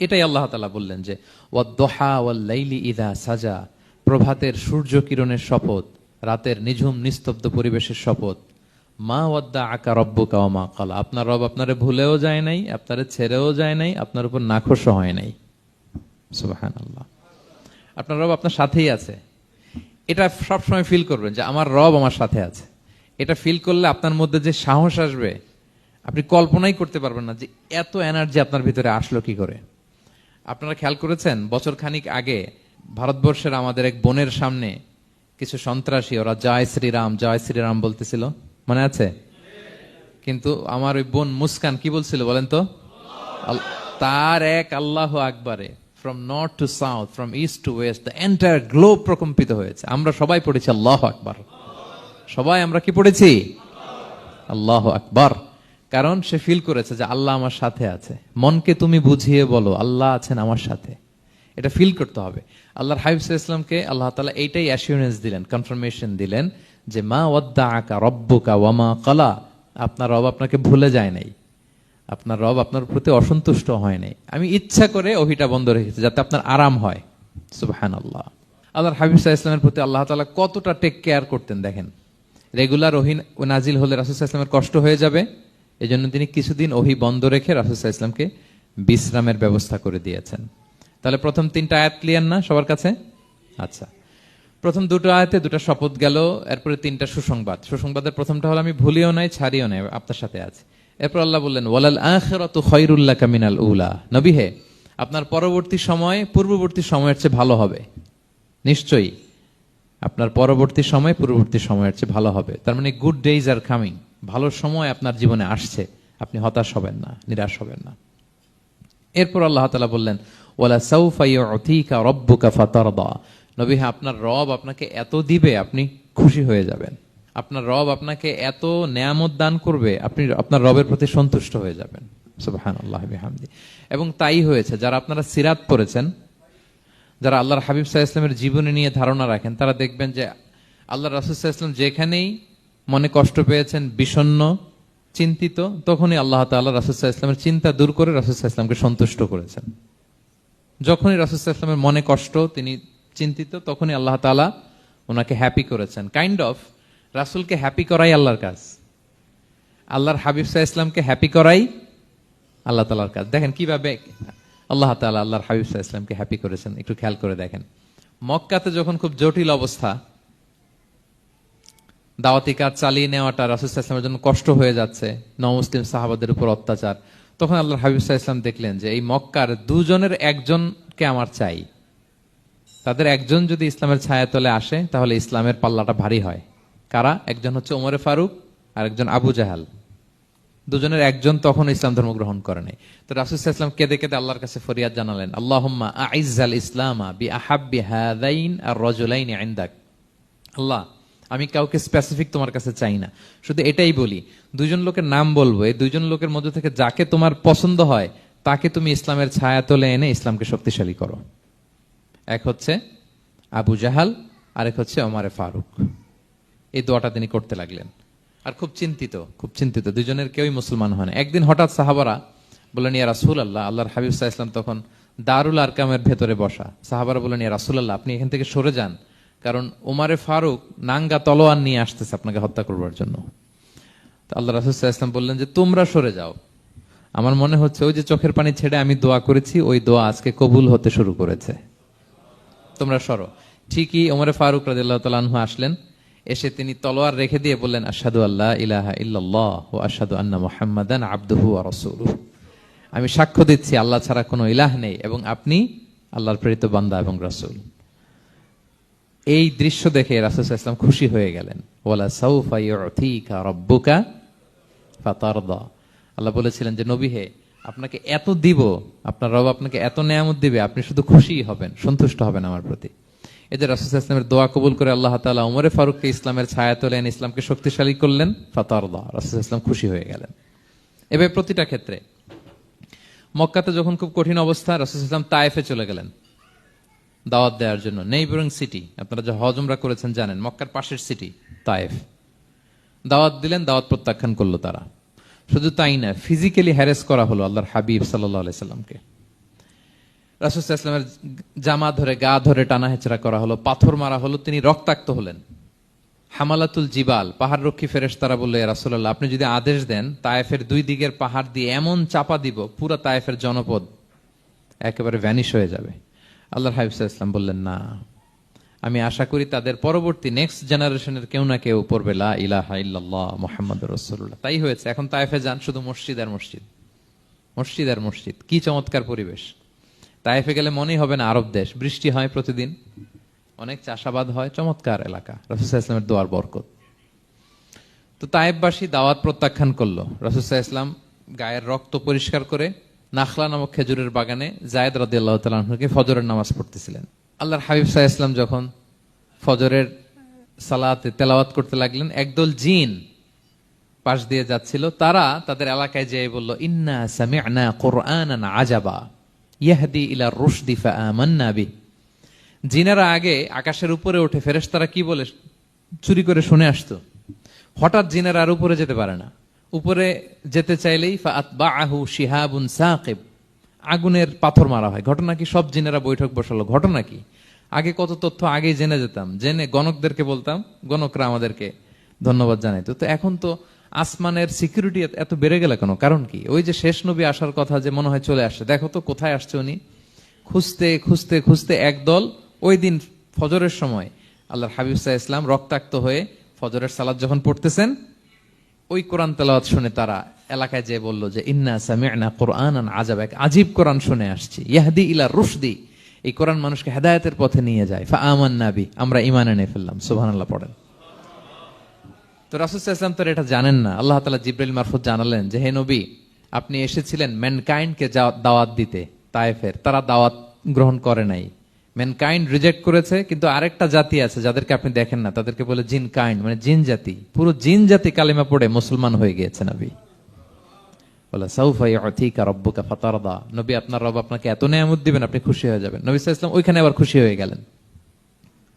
এটাই আল্লাহ তাআলা বললেন যে ওয়াদ-দুহা ওয়াল-লাইলি ইযা সাজা, প্রভাতের সূর্য কিরণের শপথ, রাতের নিঝুম নিস্তব্ধ পরিবেশের শপথ। মা ওয়াদ্দাআকা রাব্বুকা ওয়া মা ক্বালা, আপনার রব আপনারে ভুলেও যায় নাই, আপনারে ছেড়েও যায় নাই, আপনার উপর নাখোশও হয় নাই। সুবহানাল্লাহ। আপনার রব আপনার সাথেই আছে, এটা সবসময় ফিল করবেন যে আমার রব আমার সাথে আছে। এটা ফিল করলে আপনার মধ্যে যে সাহস আসবে, আপনি কল্পনাই করতে পারবেন না যে এত এনার্জি আপনার ভিতরে আসলো কি করে। আপনারা খেয়াল করেছেন, বছর খানিক আগে ভারতবর্ষের আমাদের এক বোনের সামনে কিছু সন্ত্রাসী, ওরা জয় শ্রীরাম জয় শ্রীরাম বলতেছিল, মনে আছে? কিন্তু আমার ওই বোন মুস্কান কি বলছিল বলেন তো? তার এক আল্লাহ আকবারে from north to south, from east to west, the entire globe প্রকম্পিত হয়েছে। আমরা সবাই পড়েছি আল্লাহ আকবার, সবাই আমরা কি পড়েছি? আল্লাহ আকবার। কারণ সে ফিল করেছে যে আল্লাহ আমার সাথে আছে। মনকে তুমি বুঝিয়ে বলো আল্লাহ আছেন আমার সাথে, এটা ফিল করতে হবে। আল্লাহর হাবিব সাল্লাল্লাহু আলাইহি ওয়াসাল্লামকে আল্লাহ তাআলা এইটাই অ্যাসিউরেন্স দিলেন, কনফার্মেশন দিলেন যে মা ওয়াদ্দাআকা রাব্বুকা ওয়া মা ক্বালা, আপনার রব আপনাকে ভুলে যায় নাই, আপনার রব আপনার প্রতি অসন্তুষ্ট হয় নাই। আমি ইচ্ছা করে ওহিটা বন্ধ রেখেছি যাতে আপনার আরাম হয়। সুবহানাল্লাহ। আল্লাহর হাবিব সাল্লাল্লাহু আলাইহি ওয়াসাল্লামের প্রতি আল্লাহ তাআলা কতটা টেক কেয়ার করতেন দেখেন। রেগুলার ওহি নাজিল হলে রাসূল সাল্লাল্লাহু আলাইহি ওয়াসাল্লামের কষ্ট হয়ে যাবে, এজন্য তিনি কিছুদিন ওহি বন্ধ রেখে রাসূল সাল্লাল্লাহু আলাইহি ওয়াসাল্লামকে বিশ্রামের ব্যবস্থা করে দিয়েছেন। তাহলে প্রথম 3টা আয়াত ক্লিয়ার না সবার কাছে? আচ্ছা, প্রথম 2টো আয়াতে 2টা শপথ গেল, এরপরে 3টা সুসংবাদ। সুসংবাদের প্রথমটা হলো আমি ভুলিও নাই ছাড়িও নাই, আপনার সাথে আছে। এরপর আল্লাহ বললেন ওয়ালাল আখিরাতু খায়রুল লাকা মিনাল উলা, নবী হে আপনার পরবর্তী সময় পূর্ববর্তী সময়ের চেয়ে ভালো হবে। নিশ্চয়ই আপনার পরবর্তী সময় পূর্ববর্তী সময়ের চেয়ে ভালো হবে। তার মানে গুড ডেইজ আর কামিং, ভালো সময় আপনার জীবনে আসছে, আপনি হতাশ হবেন না, নিরাশ হবেন না। এরপর আল্লাহ তাআলা বললেন ওয়ালা সাউফা ইউতিকা রাব্বুকা ফাতারদা, নবী হ্যাঁ আপনার রব আপনাকে এত দিবে আপনি খুশি হয়ে যাবেন, আপনার রব আপনাকে এত নেয়ামত দান করবে আপনি আপনার রবের প্রতি সন্তুষ্ট হয়ে যাবেন। সুবহানাল্লাহ বিহামদি। এবং তাই হয়েছে। যারা আপনারা সিরাত পড়েছেন, যারা আল্লাহর হাবিব সাল্লাল্লাহু আলাইহি ওয়াসাল্লামের জীবনী নিয়ে ধারণা রাখেন, তারা দেখবেন যে আল্লাহর রাসূল সাল্লাল্লাহু আলাইহি ওয়াসাল্লাম যেখানেই মনে কষ্ট পেয়েছেন, বিষণ্ণ, চিন্তিত, তখনই আল্লাহ তাআলা রাসূল সাল্লাল্লাহু আলাইহি ওয়াসাল্লামের চিন্তা দূর করে রাসূল সাল্লাল্লাহু আলাইহি ওয়াসাল্লামকে সন্তুষ্ট করেছেন। যখনই রাসূল সাল্লাল্লাহু আলাইহি ওয়াসাল্লামের মনে কষ্ট, তিনি চিন্তিত, তখনই আল্লাহ তাআলা ওনাকে হ্যাপি করেছেন। কাইন্ড অফ রাসূলকে হ্যাপি করাই আল্লাহর কাজ, আল্লাহর হাবিব সাল্লাল্লাহু আলাইহি ওয়াসাল্লামকে হ্যাপি করাই আল্লাহ তাআলার কাজ। দেখেন কিভাবে আল্লাহ তাআলা আল্লাহর হাবিব সাল্লাল্লাহু আলাইহি ওয়াসাল্লামকে হ্যাপি করেছেন, একটু খেয়াল করে দেখেন। মক্কাতে যখন খুব জটিল অবস্থা, দাওয়াতি কাজ চালিয়ে নেওয়াটা রাসূল সাল্লাল্লাহু আলাইহি ওয়াসাল্লামের জন্য কষ্ট হয়ে যাচ্ছে, নমুসলিম সাহাবাদের উপর অত্যাচার, তখন আল্লাহর হাবিব সাল্লাল্লাহু আলাইহি ওয়াসাল্লাম দেখলেন যে এই মক্কার দুজনের একজনকে আমার চাই। তাদের একজন যদি ইসলামের ছায়াতলে আসে তাহলে ইসলামের পাল্লাটা ভারী হয়। কারা? একজন হচ্ছে ওমরে ফারুক আর একজন আবু জাহাল। দুজনের একজন তখন ইসলাম ধর্ম গ্রহণ করে নাই। তো রাসূল সাল্লাল্লাহু আলাইহি ওয়াসাল্লাম কেঁদে কেঁদে আল্লাহর কাছে ফরিয়াদ জানালেন, আল্লাহুম্মা আইজ্জাল ইসলামা বিআহাব্বি হাযাইন আর-রাজুলাইনি ইনদাক। আল্লাহ, আমি কাউকে স্পেসিফিক তোমার কাছে চাই না, শুধু এটাই বলি, দুইজন লোকের নাম বলবো, এই দুইজন লোকের মধ্যে থেকে যাকে তোমার পছন্দ হয় তাকে তুমি ইসলামের ছায়াতলে এনে ইসলামকে শক্তিশালী করো। এক হচ্ছে আবু জাহাল, আরেক হচ্ছে ওমরে ফারুক। এই দোয়াটা তিনি করতে লাগলেন। আর খুব চিন্তিত, দুজনের কেউই মুসলমান হয় না। একদিন হঠাৎ সাহাবারা বললেন, ইয়া রাসূলুল্লাহ, আল্লাহর হাবিব সাল্লাল্লাহু আলাইহি ওয়াসাল্লাম তখন দারুল আরকামের ভেতরে বসা। সাহাবারা বললেন, ইয়া রাসূলুল্লাহ, আপনি এখান থেকে সরে যান, কারণ উমারে ফারুক নাঙ্গা তলোয়ার নিয়ে আসতেছে আপনাকে হত্যা করবার জন্য। তো আল্লাহ রাসূল সাল্লাল্লাহু আলাইহি ওয়াসাল্লাম বললেন যে তোমরা সরে যাও, আমার মনে হচ্ছে ওই যে চোখের পানি ছেড়ে আমি দোয়া করেছি, ওই দোয়া আজকে কবুল হতে শুরু করেছে, তোমরা সরো। ঠিকই ওমরে ফারুক রাদিয়াল্লাহু তাআলা আনহু আসলেন, এসে তিনি তলোয়ার রেখে দিয়ে বললেন, আশহাদু আল্লা ইলাহা ইল্লাল্লাহ ওয়া আশহাদু আন্না মুহাম্মাদান আবদুহু ওয়া রাসূলুহু, আমি সাক্ষ্য দিচ্ছি আল্লাহ ছাড়া কোনো ইলাহ নেই এবং আপনি আল্লাহর প্রেরিত বান্দা এবং রাসূল। এই দৃশ্য দেখে রাসূল সাল্লাল্লাহু আলাইহি ওয়াসাল্লাম খুশি হয়ে গেলেন। ওয়ালা সাউফা ইউতিকা রাব্বুকা ফাতারদা, আল্লাহ বলেছিলেন যে নবী হে, আপনাকে এত দিব, আপনার রব আপনাকে এত নেয়ামত দিবে, আপনি শুধু খুশিই হবেন, সন্তুষ্ট হবেন আমার প্রতি। এই যে রাসূল সাল্লাল্লাহু আলাইহি ওয়াসাল্লামের দোয়া কবুল করে আল্লাহ তাআলা ওমরে ফারুককে ইসলামের ছায়া তোলেন, ইসলামকে শক্তিশালী করলেন, ফাতারদা, রাসূল সাল্লাল্লাহু আলাইহি ওয়াসাল্লাম খুশি হয়ে গেলেন। এভাবে প্রতিটা ক্ষেত্রে। মক্কাতে যখন খুব কঠিন অবস্থা, রাসূল সাল্লাল্লাহু আলাইহি ওয়াসাল্লাম তায়েফে চলে গেলেন দাওয়াত দেওয়ার জন্য। নেইবারিং সিটি, আপনারা যে হজ উমরা করেছেন জানেন, মক্কার পাশের সিটি তায়েফ। দাওয়াত দিলেন, দাওয়াত প্রত্যাখ্যান করলো তারা। শুধু তাই না, ফিজিক্যালি হ্যারেস করা হলো আল্লাহর হাবিব সাল্লাল্লাহু আলাইহি সাল্লামকে। রাসূল সাল্লাল্লাহু আলাইহি ওয়াসাল্লামের জামা ধরে, গা ধরে টানা হেচড়া করা হলো, পাথর মারা হলো, তিনি রক্তাক্ত হলেন। হামালাতুল জিবাল, পাহাড় রক্ষী ফেরেশতারা বলল, ইয়া রাসূলুল্লাহ, আপনি যদি আদেশ দেন তায়েফের দুই দিকের পাহাড় দিয়ে এমন চাপা দিব, পুরো তায়েফের জনপদ একেবারে ভ্যানিশ হয়ে যাবে। আল্লাহর হাবিব সাল্লাল্লাহু আলাইহি ওয়াসাল্লাম বললেন, না, আমি আশা করি তাদের পরবর্তী নেক্সট জেনারেশনের কেউ না কেউ পড়বে লা ইলাহা ইল্লাল্লাহ মুহাম্মাদুর রাসূলুল্লাহ। তাই হয়েছে। এখন তায়েফে যান, শুধু মসজিদ আর মসজিদ, মসজিদ আর মসজিদ। কি চমৎকার পরিবেশ! তায়েফে গেলে মনেই হবে না আরব দেশ। বৃষ্টি হয় প্রতিদিন, অনেক চাষাবাদ হয়, চমৎকার এলাকা। রাসূল সাল্লাল্লাহু আলাইহি ওয়াসাল্লামের দোয়ার বরকত। তো তায়েফবাসী দাওয়াত প্রত্যাখ্যান করলো। রাসূল সাল্লাল্লাহু আলাইহি ওয়াসাল্লাম গায়ের রক্ত পরিষ্কার করে নাখলা নামক খেজুরের বাগানে যায়েদ রাদিয়াল্লাহু তাআলা আনহুকে ফজরের নামাজ পড়তেছিলেন। আল্লাহর হাবিব সাল্লাল্লাহু আলাইহি ওয়াসাল্লাম যখন ফজরের সালাতে তেলাওয়াত করতে লাগলেন, একদল জিন পাশ দিয়ে যাচ্ছিল। তারা তাদের এলাকায় যেয়ে বলল, ইন্না সামি'না কুরআনান আজাবা ইয়াহদি ইলা রুশদি ফাআমান্না বিহি। জিনেরা আগে আকাশের উপরে উঠে ফেরেশতারা কি বলে চুরি করে শুনে আসতো। হঠাৎ জিনেরা আর উপরে যেতে পারে না, উপরে যেতে চাইলেই ফাআতবাআহু শিহাবুন সাকিব, আগুনের পাথর মারা হয়। ঘটনা কি? সব জিনেরা বৈঠক বসালো। ঘটনা কি? আগে কত তথ্য আগেই জেনে যেতাম, জেনে গণকদেরকে বলতাম, গণকরা আমাদেরকে ধন্যবাদ জানাইতো। তো এখন তো আসমানের সিকিউরিটি এত বেড়ে গেল কেন? কারণ কি? ওই যে শেষ নবী আসার কথা যে মনে হয় চলে আসছে, দেখো তো কোথায় আসছে উনি। খুঁজতে খুঁজতে খুঁজতে একদল ওই দিন ফজরের সময় আল্লাহর হাবিব সাল্লাল্লাহু আলাইহি ওয়াসাল্লাম রক্তাক্ত হয়ে ফজরের সালাত যখন পড়তেছেন, ওই কোরআন তেলাওয়াত শুনে তারা এলাকায় যেয়ে বলল যে ইন্না সামি'না কুরআনান আজাবা, এক আজীব কোরআন শুনে আসছি, ইয়াহদি ইলা রুশদি, এই কোরআন মানুষকে হেদায়েতের পথে নিয়ে যায়। ফাআমান্না বিহি, আমরা ঈমান এনে ফেললাম। সুবহানাল্লাহ পড়েন। তো রাসূল সাল্লাল্লাহু আলাইহি ওয়াসাল্লাম তো এটা জানেন না। আল্লাহ তাআলা জিবরাইল মারফত জানালেন যে হে নবী, আপনি এসেছিলেন ম্যানকাইন্ডকে দাওয়াত দিতে তায়েফের, তারা দাওয়াত গ্রহণ করে নাই, ম্যানকাইন্ড রিজেক্ট করেছে। কিন্তু আরেকটা জাতি আছে যাদেরকে আপনি দেখেন না, তাদেরকে বলে জিন কাইন্ড, মানে জিন জাতি। পুরো জিন জাতি কালিমা পড়ে মুসলমান হয়ে গিয়েছে নবী। বলে সাউফা ইউতিকা রাব্বুকা ফাতারদা, নবী আপনার রব আপনাকে এত নেয়ামত দিবেন, আপনি খুশি হয়ে যাবেন। নবী সাল্লাল্লাহু আলাইহি ওয়াসাল্লাম ওইখানে আবার খুশি হয়ে গেলেন।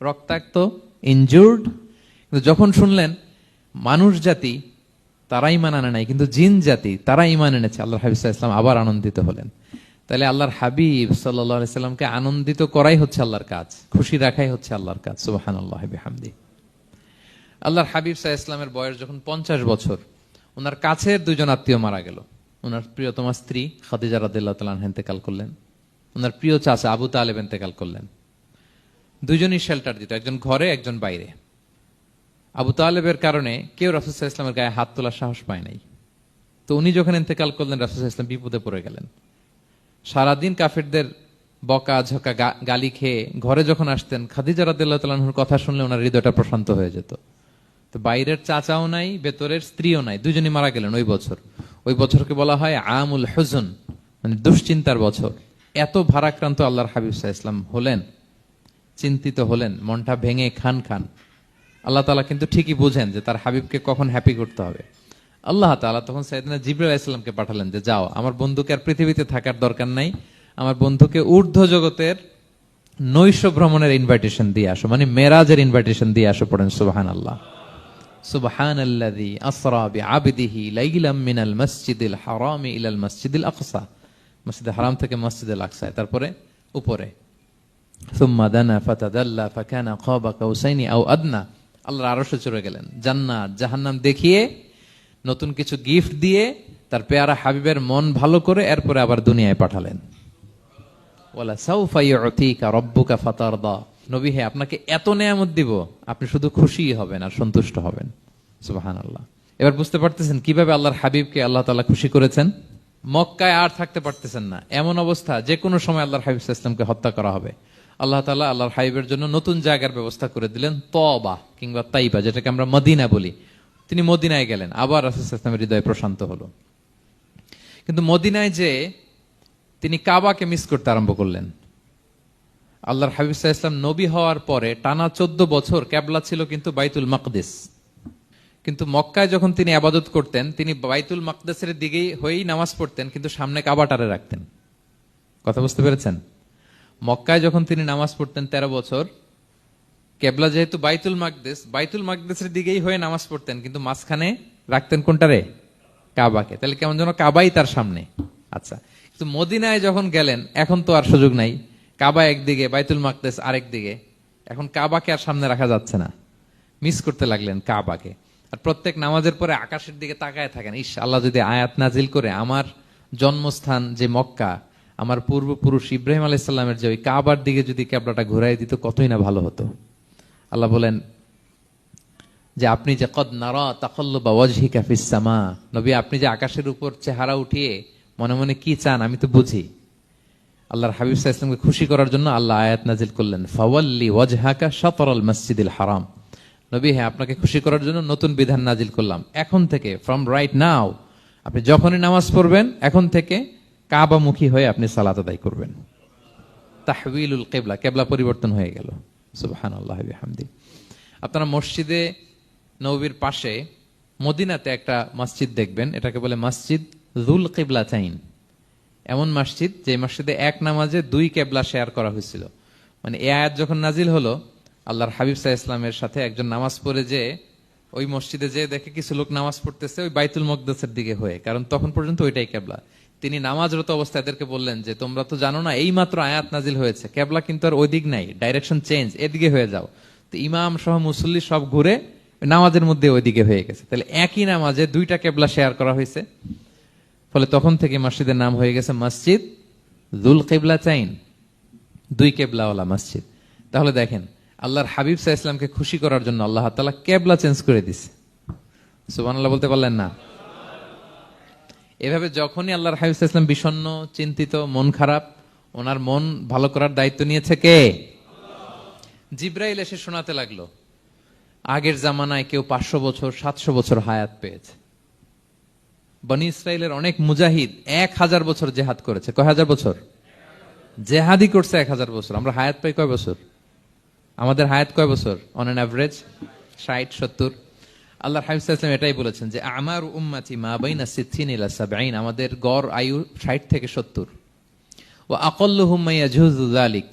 রক্তাক্ত, ইনজুর্ড, কিন্তু যখন শুনলেন মানুষ জাতি তারা ঈমান আনে নাই, কিন্তু জিন জাতি তারা ঈমান এনেছে, আল্লাহর হাবিব সাল্লাল্লাহু আলাইহি ওয়াসাল্লাম আবার আনন্দিত হলেন। তাহলে আল্লাহর হাবিব সাল্লাল্লাহু আলাইহি সাল্লামকে আনন্দিত করাই হচ্ছে আল্লাহর কাজ, খুশি রাখাই হচ্ছে আল্লাহর কাজ। সুবহানাল্লাহি বিহামদি। আল্লাহর হাবিব সাল্লাল্লাহু আলাইহি ওয়াসাল্লামের বয়স যখন 50 বছর, ওনার কাছের দুইজন আত্মীয় মারা গেল। ওনার প্রিয়তমা স্ত্রী খাদিজা রাদিয়াল্লাহু তাআলা আনহা ইন্তেকাল করলেন, ওনার প্রিয় চাচা আবু তালেব ইন্তেকাল করলেন। দুইজনই শেল্টার দিত, একজন ঘরে একজন বাইরে। আবু তালেবের কারণে কেউ রাসূল সাল্লাল্লাহু আলাইহি ওয়াসাল্লামের গায়ে হাত তোলার সাহস পায় নাই। তো উনি যখন ইন্তেকাল করলেন, রাসূল সাল্লাল্লাহু আলাইহি ওয়াসাল্লাম বিপদে পড়ে গেলেন। সারাদিন কাফেরদের বকা ঝকা গালি খেয়ে ঘরে যখন আসতেন, খাদিজা রাদিয়াল্লাহু তাআলা আনহার কথা শুনলে ওনার হৃদয়টা প্রশান্ত হয়ে যেত। তো বাইরের চাচাও নাই, ভেতরের স্ত্রীও নাই, দুজনই মারা গেলেন ওই বছর। ওই বছরকে বলা হয় আমুল হুজন, মানে দুশ্চিন্তার বছর। এত ভারাক্রান্ত আল্লাহর হাবিব সাল্লাল্লাহু আলাইহি ওয়াসাল্লাম হলেন, চিন্তিত হলেন, মনটা ভেঙে খান খান। আল্লাহ তাআলা কিন্তু ঠিকই বুঝেন যে তার হাবিবকে কখন হ্যাপি করতে হবে। আল্লাহ তাআলা তখন সাইয়েদনা জিবরাইল আলাইহিস সালামকে পাঠালেন যে যাও, আমার বন্ধুকে আর পৃথিবীতে থাকার দরকার নাই, আমার বন্ধুকে ঊর্ধ্ব জগতের নৈশ ভ্রমণের ইনভাইটেশন দিয়ে আসো, মানে মেরাজের ইনভাইটেশন দিয়ে আসো। পড়েন সুবহানাল্লাহ। সুবহানাল্লাযী আসরা বিআবদিহি লাইলাম মিনাল মাসজিদিল হারামি ইলাল মাসজিদিল আকসা, মসজিদুল হারাম থেকে মসজিদুল আকসায়, তারপরে উপরে সুম্মা দানা ফাতাদাল্লা ফাকানা কাবা কাউসাইনি আও আদনা, আল্লাহর আরশে চড়ে গেলেন, জান্নাত জাহান্নাম দেখিয়ে, নতুন কিছু গিফট দিয়ে, তার পেয়ারা হাবিবের মন ভালো করে এরপরে আবার দুনিয়ায় পাঠালেন। ওয়ালা সাউফা ইউতিকা রাব্বুকা ফাতারদা, নবী হে আপনাকে এত নেয়ামত দিব, আপনি শুধু খুশি হবেন আর সন্তুষ্ট হবেন। সুবহানাল্লাহ। এবার বুঝতে পারতেছেন কিভাবে আল্লাহর হাবিবকে আল্লাহ তাআলা খুশি করেছেন। মক্কায় আর থাকতে পারতেছেন না, এমন অবস্থা যে কোনো সময় আল্লাহর হাবিব সাল্লাল্লাহু আলাইহি ওয়াসাল্লামকে হত্যা করা হবে। আল্লাহ তাআলা আল্লাহর হাবিবের জন্য নতুন জায়গার ব্যবস্থা করে দিলেন, তওবা কিংবা তাইবা, যেটাকে আমরা মদিনা বলি। তিনি মদিনায় গেলেন, আবার রাসূল সাল্লাল্লাহু আলাইহি ওয়াসাল্লামের হৃদয় প্রশান্ত হলো। কিন্তু মদিনায় যে তিনি কাবাকে মিস করতে আরম্ভ করলেন। আল্লাহর হাবিব সাল্লাল্লাহু আলাইহি ওয়াসাল্লাম নবী হওয়ার পরে টানা 14 বছর কিবলা ছিল কিন্তু বাইতুল মাকদিস। কিন্তু মক্কায় যখন তিনি ইবাদত করতেন, তিনি বাইতুল মাকদিসের দিকেই হয়েই নামাজ পড়তেন, কিন্তু সামনে কাবাটারে রাখতেন। কথা বুঝতে পেরেছেন? মক্কায় যখন তিনি নামাজ পড়তেন 13 বছর, কিবলা যেহেতু বাইতুল মাকদিস, বাইতুল মাকদিসের দিকেই হয়ে নামাজ পড়তেন, কিন্তু মাঝখানে রাখতেন কোনটারে? কাবাকে। তাহলে কেমন যেন কাবাই তার সামনে। আচ্ছা, কিন্তু মদিনায় যখন গেলেন, এখন তো আর সুযোগ নাই, কাবা একদিকে, বাইতুল মাকদিস আরেক দিকে, এখন কাবাকে আর সামনে রাখা যাচ্ছে না, মিস করতে লাগলেন কাবাকে। আর প্রত্যেক নামাজের পরে আকাশের দিকে তাকায় থাকেন, ইস আল্লাহ যদি আয়াত নাজিল করে আমার জন্মস্থান যে মক্কা, আমার পূর্বপুরুষ ইব্রাহিম আলাইহিস সালামের যে ওই কাবার দিকে যদি কিবলাটা ঘুরাই দিত, কতই না ভালো হতো। আল্লাহ বলেন যে আপনি যে কদ নারা তাকাল্লুবা ওয়াজহিকা ফিস সামা, নবী আপনি যে আকাশের উপর চেহারা উঠিয়ে মনে মনে কি চান আমি তো বুঝি। আল্লাহর হাবিব সাল্লাল্লাহু আলাইহি ওয়াসাল্লামকে খুশি করার জন্য আল্লাহ আয়াত নাজিল করলেন, ফাওয়াল্লি ওয়াজহাকা শাতরাল মাসজিদিল হারাম। নবী হ্যাঁ, আপনাকে খুশি করার জন্য নতুন বিধান নাজিল করলাম, এখন থেকে ফ্রম রাইট নাও আপনি যখনই নামাজ পড়বেন, এখন থেকে কাবামুখী হয়ে আপনি সালাত আদায় করবেন। তাহউইলুল কিবলা, কিবলা পরিবর্তন হয়ে গেল। সুবহানাল্লাহি ওয়া বিহামদি। আপনারা মসজিদে নববীর পাশে মদিনাতে একটা মসজিদ দেখবেন, এটাকে বলে মসজিদ যুল কিবলাতাইন। এমন মসজিদ যে মসজিদে এক নামাজে 2 কিবলা শেয়ার করা হয়েছিল। মানে এই আয়াত যখন নাজিল হলো, আল্লাহর হাবিব সাল্লাল্লাহু আলাইহি ওয়াসাল্লামের সাথে একজন নামাজ পড়ে যে ওই মসজিদে যে দেখে কিছু লোক নামাজ পড়তেছে ওই বাইতুল মাকদিসের দিকে হয়ে, কারণ তখন পর্যন্ত ওইটাই কিবলা। তিনি নামাজরত অবস্থায় এদেরকে বললেন যে তোমরা তো জানো না এই মাত্র আয়াত নাজিল হয়েছে, কিবলা কিন্তু আর ওই দিক নাই, ডাইরেকশন চেঞ্জ, এদিকে হয়ে যাও। তো ইমাম সহ মুসল্লি সব ঘুরে নামাজের মধ্যে ওইদিকে হয়ে গেছে। তাহলে একই নামাজে 2টা কিবলা শেয়ার করা হয়েছে, ফলে তখন থেকে মসজিদের নাম হয়ে গেছে মসজিদ যুল কিবলাতাইন, 2 কিবলাওয়ালা মসজিদ। তাহলে দেখেন আল্লাহর হাবিব সাল্লাল্লাহু আলাইহি ওয়াসাল্লামকে খুশি করার জন্য আল্লাহ তাআলা কিবলা চেঞ্জ করে দিয়েছে। সুবহানাল্লাহ বলতে পারলেন না? এভাবে যখনই আল্লাহর হাবিব সাল্লাল্লাহু আলাইহি ওয়াসাল্লাম বিষণ্ণ, চিন্তিত, মন খারাপ, ওনার মন ভালো করার দায়িত্ব নিয়েছে কে? জিবরাইল এসে শোনাতে লাগলো আগের জামানায় কেউ 500 বছর 700 বছর হায়াত পেয়েছে। বনি ইসরাইলের অনেক মুজাহিদ 1000 বছর জেহাদ করেছে। কয় হাজার বছর জেহাদি করছে? 1000 বছর। আমরা হায়াত পাই কয় বছর? আমাদের হায়াত কয় বছর অন এন এভারেজ? 60-70। আল্লাহর হাবিব সাল্লাল্লাহু আলাইহি ওয়াসাল্লাম এটাই বলেছেন যে আমার উম্মতি মা বাইনা 60 ইলা 70, আমাদের গড় আয়ু 60 থেকে 70। ওয়া আকাল্লুহুম মা ইয়াজুযু যালিক,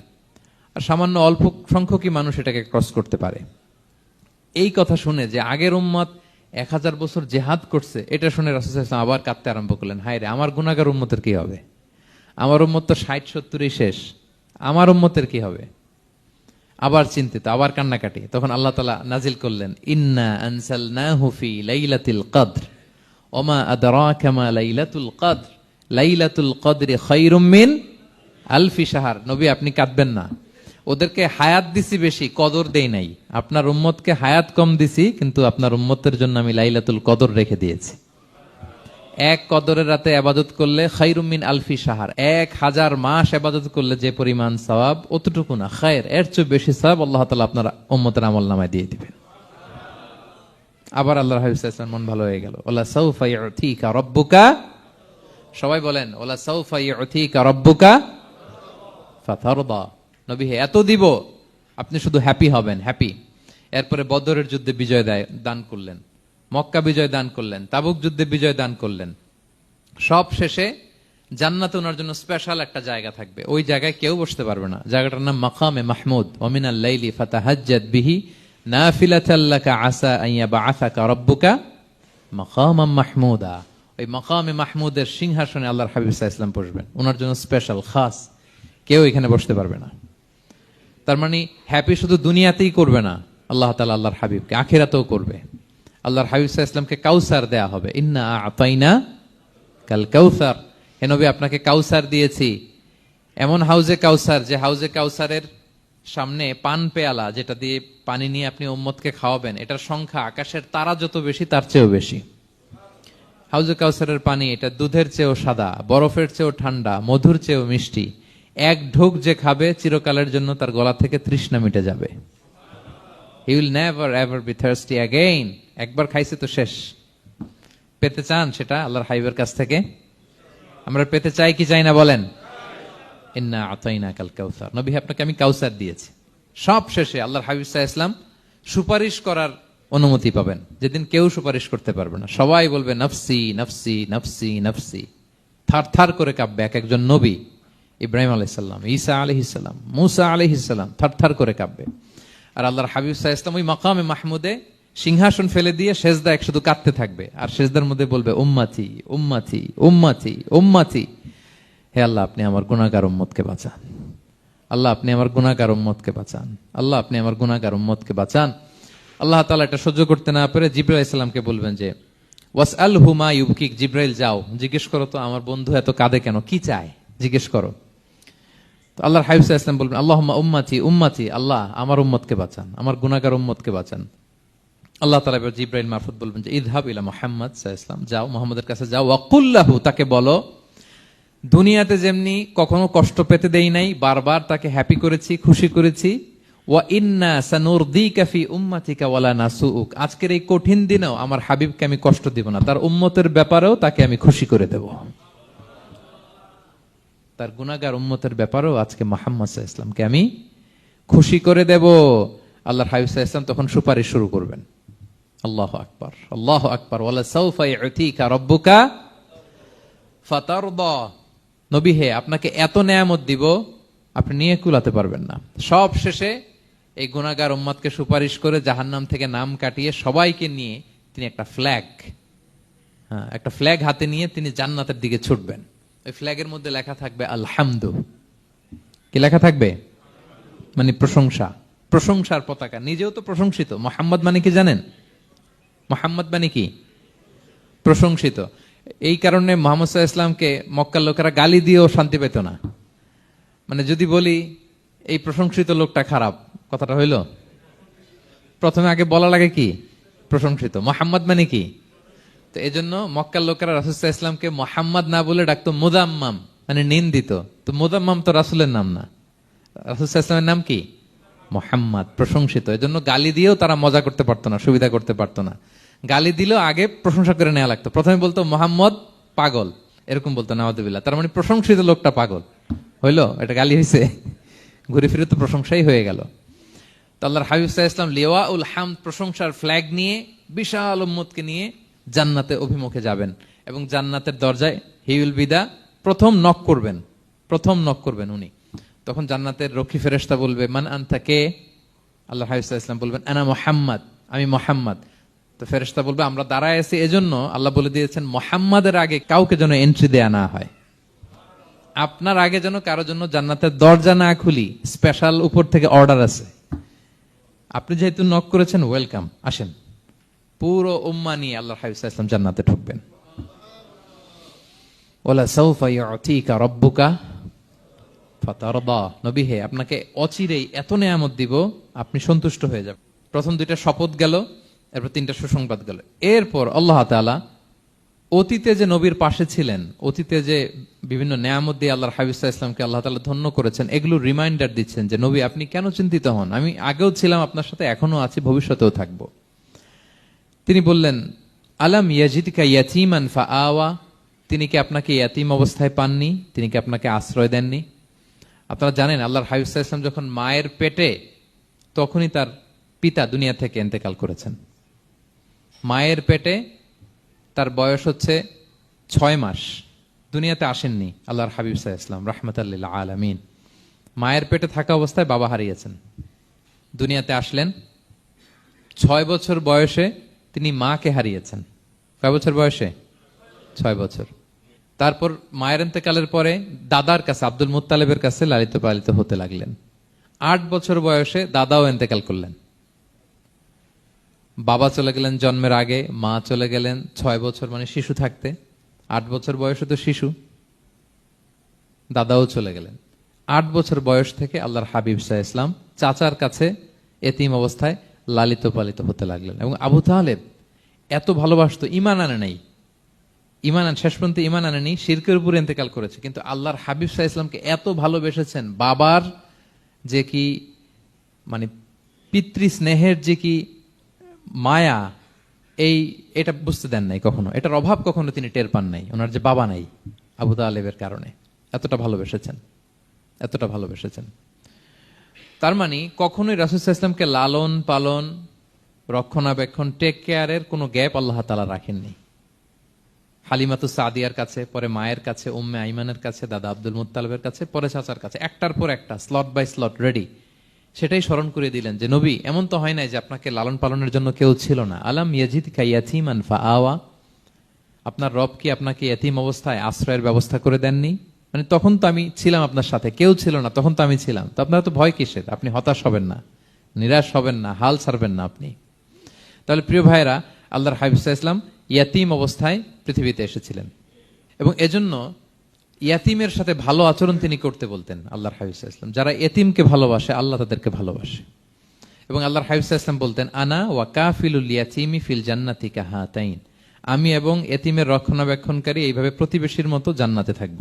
আর সামান্য অল্প সংখ্যকই মানুষ এটাকে ক্রস করতে পারে। এই কথা শুনে যে আগের উম্মত 1000 বছর জিহাদ করছে, এটা শুনে রাসূল সাল্লাল্লাহু আলাইহি ওয়াসাল্লাম আবার কাঁদতে আরম্ভ করলেন, হায় রে আমার গুনাহগার উম্মতের কি হবে? আমার উম্মত তো 60-70ই শেষ, আমার উম্মতের কি হবে? আবার চিন্তিত, আবার কান্নাকাটি। তখন আল্লাহ তাআলা নাজিল করলেন, ইন্না আনসালনাহু ফি লাইলাতিল কদর ওমা আদরাকা মা লাইলাতুল কদর লাইলাতুল কদরি খায়রুম মিন আলফি শাহর। নবী আপনি কাঁদবেন না, ওদেরকে হায়াত দিছি বেশি, কদর দেই নাই। আপনার উম্মতকে হায়াত কম দিছি, কিন্তু আপনার উম্মতের জন্য আমি লাইলাতুল কদর রেখে দিয়েছি। এক কদরের রাতে ইবাদত করলে খায়রুম মিন আলফি শাহর, 1000 মাস ইবাদত করলে যে পরিমাণ সওয়াব, অতটুকু না, খায়ের এর চেয়ে বেশি সওয়াব আল্লাহ তাআলা আপনার উম্মতের আমলনামায় দিয়ে দিবেন। আবার আল্লাহর হাবিব সাল্লাল্লাহু আলাইহি ওয়াসাল্লাম মন ভালো হয়ে গেল। ওয়ালা সাউফা ইউতিকা রাব্বুকা, সবাই বলেন ওয়ালা সাউফা ইউতিকা রাব্বুকা ফাতারদা। নবী হে এত দিব, আপনি শুধু হ্যাপি হবেন, হ্যাপি। এরপরে বদরের যুদ্ধে বিজয় দান করলেন, মক্কা বিজয় দান করলেন, তাবুক যুদ্ধে বিজয় দান করলেন। সব শেষে জান্নাতে ওনার জন্য স্পেশাল একটা জায়গা থাকবে, ওই জায়গায় কেউ বসতে পারবে না। জায়গাটার নাম মাকামে মাহমুদ। ওয়া মিনাল লাইলি ফাতাহাজ্জাদ বিহি নাফিলাতাল লাকা আসা আন ইয়াবআসাকা রাব্বুকা মাকামান মাহমুদা। ওই মাকামে মাহমুদের সিংহাসনে আল্লাহর হাবিব সাল্লাল্লাহু আলাইহি ওয়াসাল্লাম বসবেন। ওনার জন্য স্পেশাল খাস, কেউ এখানে বসতে পারবে না। তার মানে হ্যাপি শুধু দুনিয়াতেই করবে না আল্লাহ তাআলা আল্লাহর হাবিবকে, আখিরাতেও করবে। আল্লাহর হাবিব সাল্লাল্লাহু আলাইহি ওয়াসাল্লামকে কাউসার দেয়া হবে। ইন্না আতাইনা কাল কাউসার, হে নবী আপনাকে কাউসার দিয়েছি, এমন হাউজে কাউসার যে হাউজে কাউসারের সামনে পান পেয়ালা যেটা দিয়ে পানি নিয়ে আপনি উম্মতকে খাওয়াবেন, এটার সংখ্যা আকাশের তারা যত বেশি তার চেয়েও বেশি। হাউজে কাউসারের পানি এটা দুধের চেয়েও সাদা, বরফের চেয়েও ঠান্ডা, মধুর চেয়েও মিষ্টি। এক ঢোক যে খাবে চিরকালের জন্য তার গলা থেকে তৃষ্ণা মিটে যাবে। He will never ever be thirsty again. একবার খাইছে তো শেষ। পেতে চান সেটা আল্লাহর হাবিবের কাছ থেকে? আমরা পেতে চাই কি চাই না বলেন? ইন্না আতাইনাকাল কাউসার, নবী আপনাকে আমি কাউসার দিয়েছি। সব শেষে আল্লাহর হাবিব সাল্লাল্লাহু আলাইহি ওয়াসাল্লাম সুপারিশ করার অনুমতি পাবেন, যেদিন কেউ সুপারিশ করতে পারবে না। সবাই বলবে নফসি নফসি নফসি নফসি, থার থার করে কাঁপবে। এক একজন নবী, ইব্রাহিম আলাইহিস সালাম, ঈসা আলাইহিস সালাম, মুসা আলাইহিস সালাম থার থার করে কাঁপবে। আর আল্লাহর হাবিব সাল্লাল্লাহু আলাইহি ওয়াসাল্লাম ওই মাকামে মাহমুদে সিংহাসন ফেলে দিয়ে সেজদা এক শুধু কাঁদতে থাকবে, আর সেজদার মধ্যে বলবে উম্মতি উম্মতি উম্মতি উম্মতি। হে আল্লাহ আপনি আমার গুনাহগার উম্মতকে বাঁচান, আল্লাহ আপনি আমার গুনাহগার উম্মতকে বাঁচান, আল্লাহ আপনি আমার গুনাহগার উম্মতকে বাঁচান। আল্লাহ তাআলা এটা সহ্য করতে না পেরে জিবরাইল আলাইহিস সালামকে বলবেন যে ওয়াসআলহু মা ইউবকিক, জিবরাইল যাও জিজ্ঞেস করো তো আমার বন্ধু এত কাঁদে কেন, কি চায় জিজ্ঞেস করো। তো আল্লাহর হাবিব সাল্লাল্লাহু আলাইহি ওয়াসাল্লাম বলবেন আল্লাহুম্মা উম্মতি উম্মতি, আল্লাহ আমার উম্মতকে বাঁচান, আমার গুনাহগার উম্মতকে বাঁচান। আল্লাহ তাআলা এবার জিবরাইল মারফত বলবেন যে ইযহাব ইলা মুহাম্মদ সাল্লাল্লাহু আলাইহি ওয়াসাল্লাম, যাও মুহাম্মদের কাছে যাও, ওয়াকুল লাহু, তাকে বলো দুনিয়াতে যেমনি কখনো কষ্ট পেতে দেই নাই, বারবার তাকে হ্যাপি করেছি, খুশি করেছি। ওয়া ইন্না সানুরদিকা ফি উম্মাতিকা ওয়ালা নাসুউক, আজকের এই কঠিন দিনেও আমার হাবিবকে আমি কষ্ট দিব না, তার উম্মতের ব্যাপারেও তাকে আমি খুশি করে দেব। তার গুনাহগার উম্মতের ব্যাপারেও আজকে মুহাম্মদ সাল্লাল্লাহু আলাইহি ওয়াসাল্লামকে আমি খুশি করে দেব। আল্লাহর হাবিব সাল্লাল্লাহু আলাইহি ওয়াসাল্লাম তখন সুপারিশ শুরু করবেন। আল্লাহু আকবার, আল্লাহু আকবার। ওয়ালা সাউফা ইউতিকা রাব্বুকা ফাতারদা, নবী হে আপনাকে এত নেয়ামত দিব আপনি নিয়ে কুলাতে পারবেন না। সব শেষে এই গুনাহগার উম্মতকে সুপারিশ করে জাহান্নাম থেকে নাম কাটিয়ে সবাইকে নিয়ে তিনি একটা ফ্ল্যাগ হাতে নিয়ে তিনি জান্নাতের দিকে ছুটবেন। ওই ফ্ল্যাগের মধ্যে লেখা থাকবে আলহামদু। কি লেখা থাকবে? মানে প্রশংসা, প্রশংসার পতাকা। নিজেও তো প্রশংসিত। মুহাম্মদ মানে কি জানেন? মুহাম্মদ মানে কি? প্রশংসিত। এই কারণে মুহাম্মদ সাল্লাল্লাহু আলাইহি ওয়াসাল্লামকে মক্কার লোকেরা গালি দিয়েও শান্তি পেত না। মানে যদি বলি এই প্রশংসিত লোকটা খারাপ, কথাটা হইল? প্রথমে আগে বলা লাগে কি? প্রশংসিত। মুহাম্মদ মানে কি? তো এজন্য মক্কার লোকেরা রাসূল সাল্লাল্লাহু আলাইহি ওয়াসাল্লামকে মুহাম্মদ না বলে ডাকতো মুযাম্মাম, মানে নিন্দিত। তো মুযাম্মাম তো রাসূলের নাম না, রাসূল সাল্লাল্লাহু আলাইহি ওয়াসাল্লামের নাম কি? মুহাম্মদ, প্রশংসিত। এজন্য গালি দিয়েও তারা মজা করতে পারতো না, সুবিধা করতে পারতো না। গালি দিলেও আগে প্রশংসা করে নেওয়া লাগতো। প্রথমে বলতো মুহাম্মদ পাগল, এরকম বলতো নাউযুবিল্লাহ। তার মানে প্রশংসিত লোকটা পাগল হইলো, এটা গালি হয়েছে? ঘুরে ফিরে তো প্রশংসাই হয়ে গেল। তো আল্লাহর হাবিব সাল্লাল্লাহু আলাইহি ওয়াসাল্লাম লিওয়াউল হামদ, প্রশংসার ফ্ল্যাগ নিয়ে বিশাল উম্মতকে নিয়ে জান্নাতে অভিমুখে যাবেন এবং জান্নাতের দরজায় হি উইল বি দা প্রথম নক করবেন উনি। তখন জান্নাতের রক্ষী ফেরেশতা বলবে মান আনতা, কে? আল্লাহর হাবিব সাল্লাল্লাহু আলাইহি ওয়াসাল্লাম বলবেন আনা মুহাম্মদ, আমি মুহাম্মদ। তো ফেরেশতা বলবে আমরা দাঁড়ায় আছি এজন্য আল্লাহ বলে দিয়েছেন মুহাম্মাদের আগে কাউকে যেন এন্ট্রি দেয়া না হয়। আপনার আগে যেন কারো জন্য জান্নাতের দরজা না খুলি, স্পেশাল উপর থেকে অর্ডার আছে। আপনি যেহেতু নক করেছেন, ওয়েলকাম, আসেন। পুরো উম্মাহ নিয়ে আল্লাহর হাবিব সাল্লাল্লাহু আলাইহি ওয়াসাল্লাম জান্নাতে ঢুকবেন। ওয়ালা সাউফা ইউতিকা রাব্বুকা ফাতারদা, নবী হে আপনাকে অচিরেই এত নেয়ামত দিব আপনি সন্তুষ্ট হয়ে যাবেন। প্রথম দুইটা শপথ গেল, এরপর তিনটা সুসংবাদ গেল। এরপর আল্লাহ তাআলা অতীতে যে নবীর পাশে ছিলেন, অতীতে যে বিভিন্ন নেয়ামত দিয়ে আল্লাহর হাবিব সাল্লাল্লাহু আলাইহি ওয়াসাল্লামকে আল্লাহ তাআলা ধন্য করেছেন, এগুলো রিমাইন্ডার দিচ্ছেন যে নবী আপনি কেন চিন্তিত হন, আমি আগেও ছিলাম আপনার সাথে, এখনো আছি, ভবিষ্যতেও থাকব। তিনি বললেন আলাম ইয়াজিদকা ইয়াতীমান ফাআওয়া, তিনি কি আপনাকে ইয়াতীম অবস্থায় পাননি? তিনি কি আপনাকে আশ্রয় দেননি? আপনারা জানেন আল্লাহর হাবিব সাল্লাল্লাহু আলাইহি ওয়াসাল্লাম যখন মায়ের পেটে, তখনই তার পিতা দুনিয়া থেকে ইন্তেকাল করেছেন। মায়ের পেটে তার বয়স হচ্ছে 6 মাস, দুনিয়াতে আসেননি আল্লাহর হাবিব সাল্লাল্লাহু আলাইহি ওয়াসাল্লাম রাহমাতাল লিল আলামিন। মায়ের পেটে থাকা অবস্থায় বাবা হারিয়েছেন, দুনিয়াতে আসলেন 6 বছর বয়সে তিনি মাকে হারিয়েছেন। কয় বছর বয়সে? 6 বছর। তারপর মায়ের ইন্তেকালের পরে দাদার কাছে, আব্দুল মুত্তালিবের কাছে লালিত পালিত হতে লাগলেন। 8 বছর বয়সে দাদাও ইন্তেকাল করলেন। বাবা চলে গেলেন জন্মের আগে, মা চলে গেলেন 6 বছর মানে শিশু থাকতে। 8 বছর বয়সে তো শিশু, দাদাও চলে গেলেন। 8 বছর বয়স থেকে আল্লাহর হাবিব সাল্লাল্লাহু আলাইহি ওয়াসাল্লাম চাচার কাছে এতিম অবস্থায় লালিত পালিত হতে লাগলেন। এবং আবু তালেব এত ভালোবাসতো, ইমান আনে নাই, শেষ পর্যন্ত ইমান আনেনি, শিরকের উপরে ইন্তেকাল করেছে, কিন্তু আল্লাহর হাবিব সাল্লাল্লাহু আলাইহি ওয়াসাল্লামকে এত ভালোবেসেছেন। বাবার যে কি মানে পিতৃ স্নেহের যে কি মায়া, এটা বুঝতে দেন নাই কখনো, এটার অভাব কখনো তিনি টের পান নাই। ওনার যে বাবা নাই, আবু তালেবের কারণে এতটা ভালোবেসেছেন, এতটা ভালোবেসেছেন। তার মানে কখনোই রাসূল সাল্লাল্লাহু আলাইহি ওয়াসাল্লামকে লালন পালন, রক্ষণাবেক্ষণ, টেক কেয়ারের কোনো গ্যাপ আল্লাহ তাআলা রাখেননি। হালিমাতু সাদিয়ার কাছে, পরে মায়ের কাছে, উম্মে আইমানের কাছে, দাদা আব্দুল মুত্তালিবের কাছে, পরে চাচার কাছে, একটার পর একটা স্লট বাই স্লট রেডি। সেটাই স্মরণ করে দিলেন যে নবী, এমন তো হয় নাই যে আপনাকে লালন পালনের জন্য কেউ ছিল না। আলাম ইয়াজিদকা ইয়াতীমান ফাআওয়া, আপনার রব কি আপনাকে ইয়াতীম অবস্থায় আশ্রয়ের ব্যবস্থা করে দেননি? মানে তখন তো আমি ছিলাম আপনার সাথে, কেউ ছিল না, তখন তো আমি ছিলাম। তো আপনার তো ভয় কিসের? আপনি হতাশ হবেন না, নিরাশ হবেন না, হাল ছাড়বেন না আপনি। তাহলে প্রিয় ভাইরা, আল্লাহর হাবিব সাল্লাল্লাহু আলাইহি ওয়াসাল্লাম ইয়াতীম অবস্থায় পৃথিবীতে এসেছিলেন, এবং এজন্য ইয়াতীমের সাথে ভালো আচরণ তিনি করতে বলতেন আল্লাহর হাবিব সাল্লাল্লাহু আলাইহি ওয়াসাল্লাম। যারা এতিমকে ভালোবাসে, আল্লাহ তাদেরকে ভালোবাসে। এবং আল্লাহর হাবিব সাল্লাল্লাহু আলাইহি ওয়াসাল্লাম বলতেন, আনা ওয়া কাফিলুল ইয়াতীমি ফিল জান্নাতি কাহাতাইন, আমি এবং এতিমের রক্ষণাবেক্ষণকারী এইভাবে প্রতিবেশীর মতো জান্নাতে থাকব।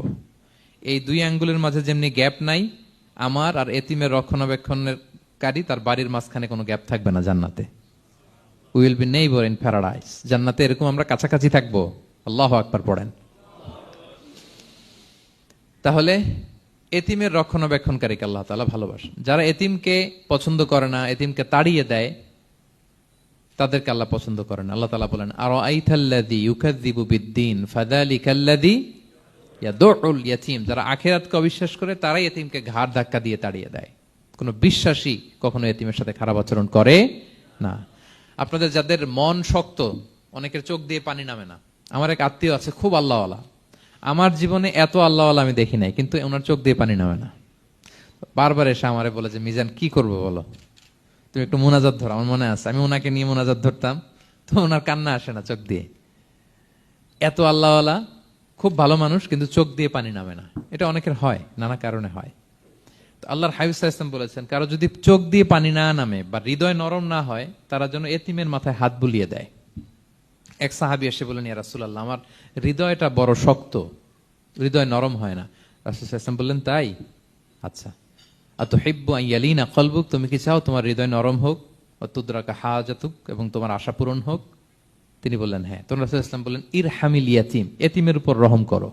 এই 2 আঙ্গুলের মাঝে যেমনি গ্যাপ নাই, আমার আর এতিমের রক্ষণাবেক্ষণকারী তার বাড়ির মাঝখানে কোনো গ্যাপ থাকবে না জান্নাতে। We will be neighbour in paradise. জান্নাতে এরকম আমরা কাছাকাছি থাকবো। আল্লাহু আকবার পড়েন। তাহলে এতিমের রক্ষণাবেক্ষণকারীকে আল্লাহ তাআলা ভালোবাসেন। যারা এতিমকে পছন্দ করে না, এতিমকে তাড়িয়ে দেয়, তাদেরকে আল্লাহ পছন্দ করেন। আল্লাহ তাআলা বলেন, আরাআইতাল্লাযী ইউকাযযিবু বিদ্দীন ফাযালিকাল্লাযী ইয়াদউল ইয়াতীম। যারা আখিরাতকে অবিশ্বাস করে, তারাই এতিমকে ঘাড় ধাক্কা দিয়ে তাড়িয়ে দেয়। কোনো বিশ্বাসী কখনো এতিমের সাথে খারাপ আচরণ করে না। আপনাদের যাদের মন শক্ত, অনেকের চোখ দিয়ে পানি নামে না। আমার এক আত্মীয় আছে, খুব আল্লাহওয়ালা। আমার জীবনে এত আল্লাহওয়ালা আমি দেখি নাই, কিন্তু ওনার চোখ দিয়ে পানি নামে না। বারবার এসে আমারে বলে যে, মিজান কি করবো বলো, তুমি একটু মোনাজাত ধরো। আমার মনে আছে আমি ওনাকে নিয়ে মোনাজাত ধরতাম, তো ওনার কান্না আসে না চোখ দিয়ে। এত আল্লাহওয়ালা, খুব ভালো মানুষ, কিন্তু চোখ দিয়ে পানি নামে না। এটা অনেকের হয়, নানা কারণে হয়। তো আল্লাহর হাবিব সাল্লাল্লাহু আলাইহি ওয়াসাল্লাম বলেছেন, কারো যদি চোখ দিয়ে পানি না নামে বা হৃদয় নরম না হয়, তারা যেন এতিমের মাথায় হাত বুলিয়ে দেয়। এক সাহাবী এসে বলেন, ইয়া রাসূলুল্লাহ, আমার হৃদয়টা বড় শক্ত, হৃদয় নরম হয় না। রাসূল সাল্লাল্লাহু আলাইহি ওয়াসাল্লাম বললেন, তাই? আচ্ছা, আতুহিব্বু আন ইয়ালিনা কলবুক, তুমি কি চাও তোমার হৃদয় নরম হোক, ওয়া তুদরাকা হাজাতুক, এবং তোমার আশা পূরণ হোক? তিনি বললেন, হ্যাঁ। তখন রাসূল সাল্লাল্লাহু আলাইহি ওয়াসাল্লাম বললেন, ইরহামিল ইয়াতীম, এতিমের উপর রহম করো।